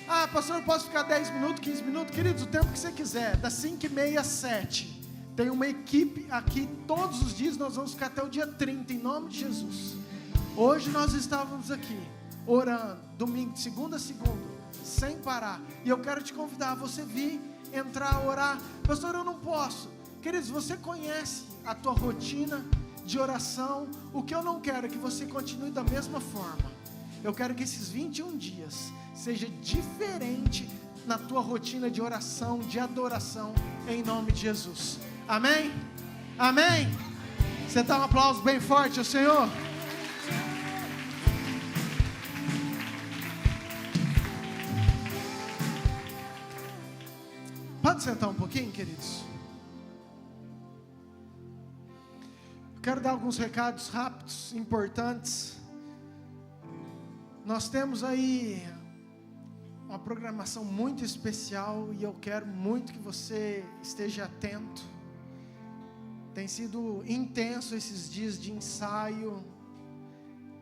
Ah, pastor, eu posso ficar 10 minutos, 15 minutos? Queridos, o tempo que você quiser, das 5h30 às 7. Tem uma equipe aqui, todos os dias, nós vamos ficar até o dia 30, em nome de Jesus. Hoje nós estávamos aqui, orando, domingo, de segunda a segunda, sem parar. E eu quero te convidar a você vir, entrar, orar. Pastor, eu não posso. Queridos, você conhece a tua rotina de oração. O que eu não quero é que você continue da mesma forma. Eu quero que esses 21 dias seja diferente na tua rotina de oração, de adoração, em nome de Jesus. Amém? Amém? Você dá um aplauso bem forte ao Senhor? Pode sentar um pouquinho, queridos? Quero dar alguns recados rápidos, importantes. Nós temos aí uma programação muito especial e eu quero muito que você esteja atento. Tem sido intenso esses dias de ensaio.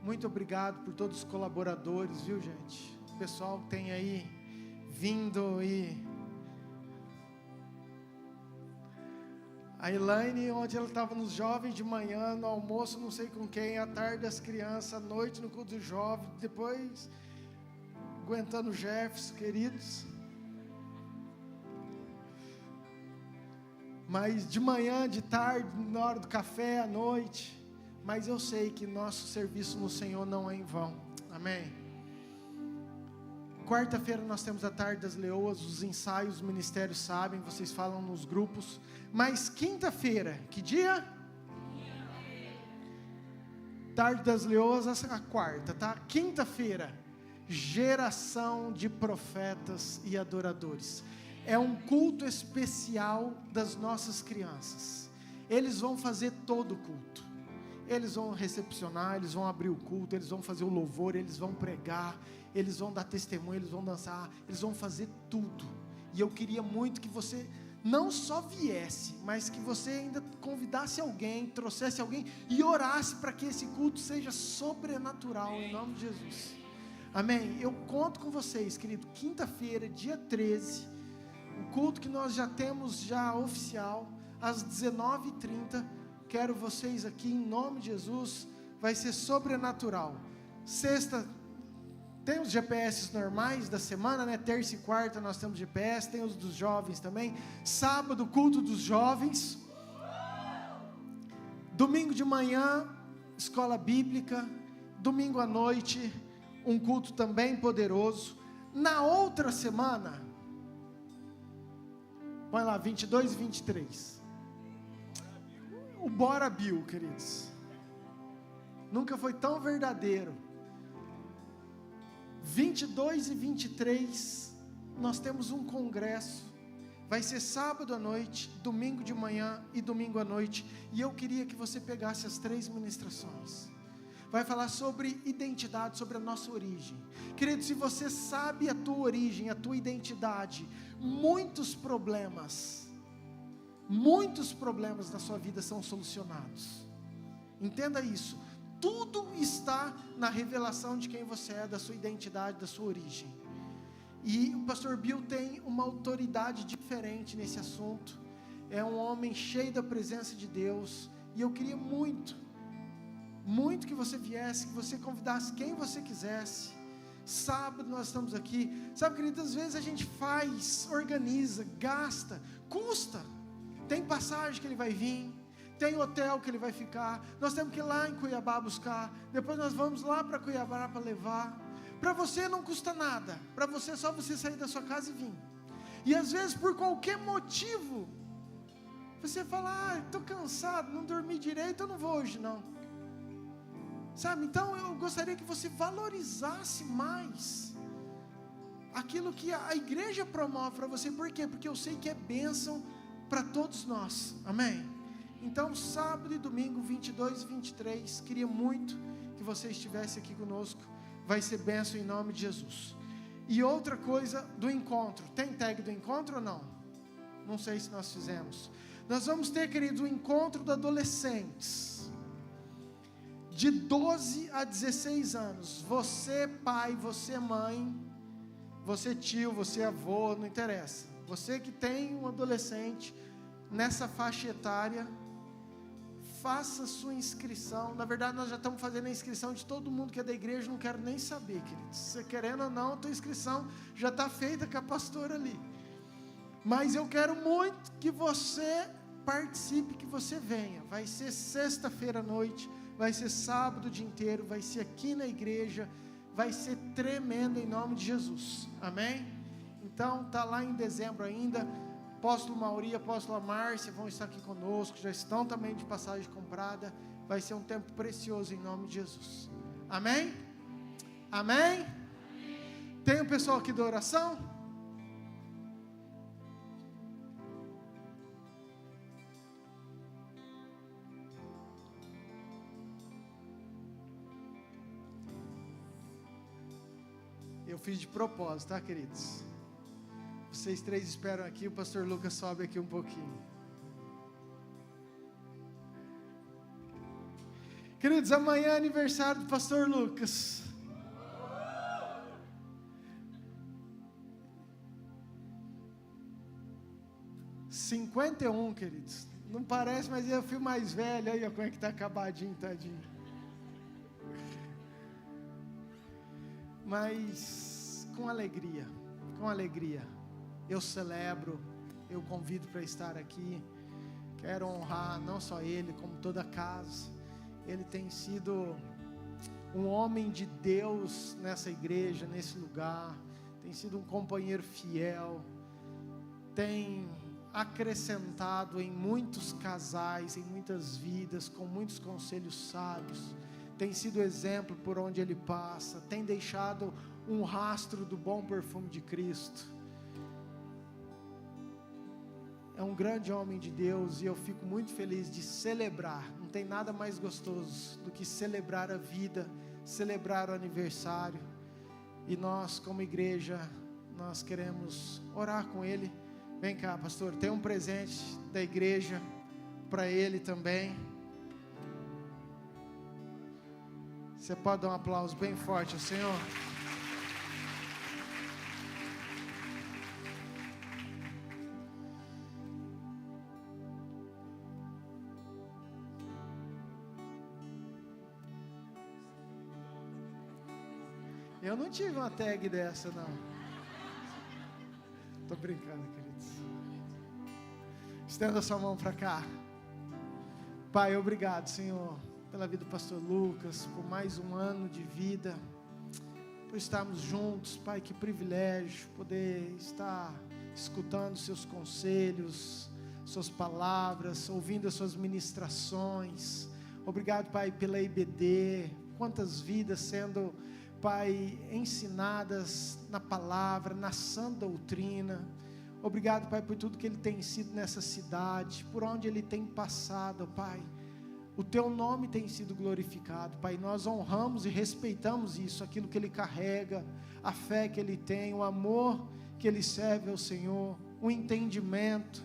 Muito obrigado por todos os colaboradores, viu, gente? O pessoal que tem aí vindo e... A Elaine, onde ela estava nos jovens de manhã, no almoço não sei com quem, à tarde das crianças, à noite no culto dos jovens, depois aguentando o Jefferson, queridos. Mas de manhã, de tarde, na hora do café, à noite. Mas eu sei que nosso serviço no Senhor não é em vão. Amém? Quarta-feira nós temos a Tarde das Leoas, os ensaios, os ministérios sabem, vocês falam nos grupos. Mas quinta-feira, que dia? Tarde das Leoas, a quarta, tá? Quinta-feira, geração de profetas e adoradores. É um culto especial das nossas crianças. Eles vão fazer todo o culto. Eles vão recepcionar, eles vão abrir o culto, eles vão fazer o louvor, eles vão pregar, eles vão dar testemunho, eles vão dançar, eles vão fazer tudo. E eu queria muito que você não só viesse, mas que você ainda convidasse alguém, trouxesse alguém e orasse para que esse culto seja sobrenatural, em nome de Jesus. Amém? Eu conto com vocês, querido, quinta-feira, dia 13, o culto que nós já temos já oficial, às 19h30, quero vocês aqui em nome de Jesus, vai ser sobrenatural. Sexta, tem os GPS normais da semana, né? Terça e quarta nós temos GPS, tem os dos jovens também. Sábado, culto dos jovens. Domingo de manhã, escola bíblica. Domingo à noite, um culto também poderoso. Na outra semana, põe lá, 22 e 23. O Bora Bill, queridos. Nunca foi tão verdadeiro. 22 e 23, nós temos um congresso. Vai ser sábado à noite, domingo de manhã e domingo à noite. E eu queria que você pegasse as 3 ministrações. Vai falar sobre identidade, sobre a nossa origem. Querido, se você sabe a tua origem, a tua identidade, muitos problemas na sua vida são solucionados. Entenda isso. Tudo está na revelação de quem você é, da sua identidade, da sua origem. E o pastor Bill tem uma autoridade diferente nesse assunto. É um homem cheio da presença de Deus. E eu queria muito que você viesse, que você convidasse quem você quisesse. Sábado nós estamos aqui. Sabe, querido, às vezes a gente faz, organiza, gasta, custa. Tem passagem que ele vai vir, tem hotel que ele vai ficar. Nós temos que ir lá em Cuiabá buscar. Depois nós vamos lá para Cuiabá para levar. Para você não custa nada. Para você é só você sair da sua casa e vir. E às vezes por qualquer motivo você fala: estou cansado, não dormi direito, eu não vou hoje não. Sabe, então eu gostaria que você valorizasse mais aquilo que a igreja promove para você. Por quê? Porque eu sei que é bênção para todos nós. Amém? Então, sábado e domingo, 22 e 23, queria muito que você estivesse aqui conosco. Vai ser bênção em nome de Jesus. E outra coisa do encontro. Tem tag do encontro ou não? Não sei se nós fizemos. Nós vamos ter, queridos, o encontro de adolescentes. De 12 a 16 anos. Você pai, você mãe, você tio, você avô, não interessa. Você que tem um adolescente nessa faixa etária, faça sua inscrição. Na verdade, nós já estamos fazendo a inscrição de todo mundo que é da igreja. Não quero nem saber, queridos. Se você querendo ou não, a tua inscrição já está feita com a pastora ali. Mas eu quero muito que você participe, que você venha. Vai ser sexta-feira à noite, vai ser sábado o dia inteiro, vai ser aqui na igreja, vai ser tremendo em nome de Jesus. Amém? Então, está lá em dezembro ainda. Apóstolo Mauri, Apóstola Márcia vão estar aqui conosco, já estão também de passagem comprada. Vai ser um tempo precioso em nome de Jesus. Amém? Amém? Tem um pessoal aqui da oração? Eu fiz de propósito, tá, queridos? Vocês três esperam aqui, o pastor Lucas sobe aqui um pouquinho. Queridos, amanhã é aniversário do pastor Lucas. (51), queridos. Não parece, mas eu fui mais velho. Aí, ó, como é que tá acabadinho, tadinho. Mas com alegria, eu celebro, eu convido para estar aqui. Quero honrar não só ele, como toda a casa. Ele tem sido um homem de Deus nessa igreja, nesse lugar. Tem sido um companheiro fiel. Tem acrescentado em muitos casais, em muitas vidas, com muitos conselhos sábios. Tem sido exemplo por onde ele passa, tem deixado um rastro do bom perfume de Cristo. É um grande homem de Deus e eu fico muito feliz de celebrar. Não tem nada mais gostoso do que celebrar a vida, celebrar o aniversário. E nós, como igreja, nós queremos orar com ele. Vem cá, pastor, tem um presente da igreja para ele também. Você pode dar um aplauso bem forte ao Senhor? Eu não tive uma tag dessa, não. Estou brincando, queridos. Estenda sua mão para cá. Pai, obrigado, Senhor, pela vida do pastor Lucas, por mais um ano de vida, por estarmos juntos. Pai, que privilégio poder estar escutando seus conselhos, suas palavras, ouvindo as suas ministrações. Obrigado, Pai, pela IBD, quantas vidas sendo, Pai, ensinadas na palavra, na sã doutrina. Obrigado, Pai, por tudo que Ele tem sido nessa cidade, por onde Ele tem passado, Pai. O Teu nome tem sido glorificado, Pai. Nós honramos e respeitamos isso, aquilo que Ele carrega, a fé que Ele tem, o amor que Ele serve ao Senhor, o entendimento.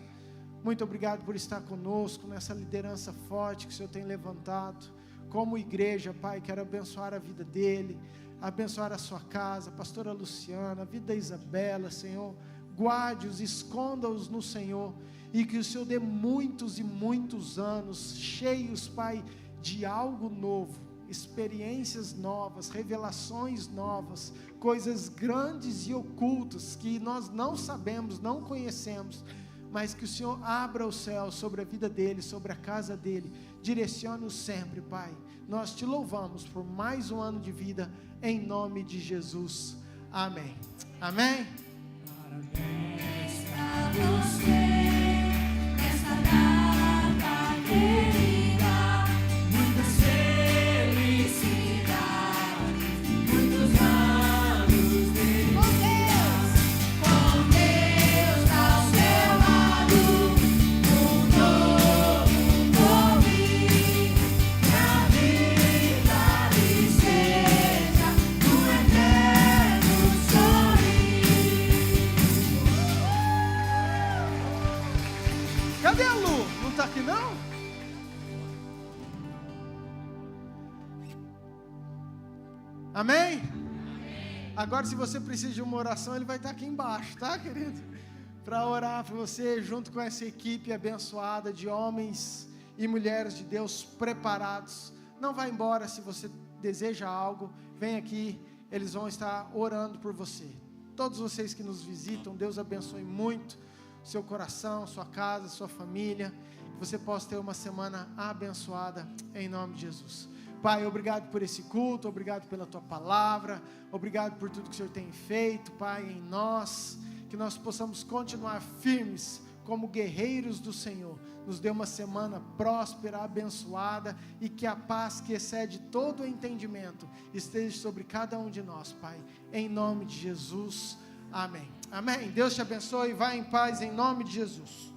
Muito obrigado por estar conosco nessa liderança forte que o Senhor tem levantado. Como igreja, Pai, quero abençoar a vida dele, abençoar a sua casa, a pastora Luciana, a vida da Isabela, Senhor. Guarde-os, esconda-os no Senhor, e que o Senhor dê muitos e muitos anos cheios, Pai, de algo novo, experiências novas, revelações novas, coisas grandes e ocultas que nós não sabemos, não conhecemos, mas que o Senhor abra o céu sobre a vida dele, sobre a casa dele. Direcione-o sempre, Pai. Nós te louvamos por mais um ano de vida, em nome de Jesus. Amém. Amém. Parabéns pra você, nessa data querida, muitas felicidades, muitos anos de vida, com Deus ao seu lado, um novo Cadê a Lu? Não está aqui não? Amém? Agora, se você precisa de uma oração, ele vai estar aqui embaixo, tá, querido? Para orar por você, junto com essa equipe abençoada de homens e mulheres de Deus preparados. Não vá embora. Se você deseja algo, vem aqui, eles vão estar orando por você. Todos vocês que nos visitam, Deus abençoe muito seu coração, sua casa, sua família, que você possa ter uma semana abençoada, em nome de Jesus. Pai, obrigado por esse culto, obrigado pela Tua palavra, obrigado por tudo que o Senhor tem feito, Pai, em nós, que nós possamos continuar firmes como guerreiros do Senhor. Nos dê uma semana próspera, abençoada, e que a paz que excede todo o entendimento esteja sobre cada um de nós, Pai, em nome de Jesus, amém. Amém. Deus te abençoe, vá em paz em nome de Jesus.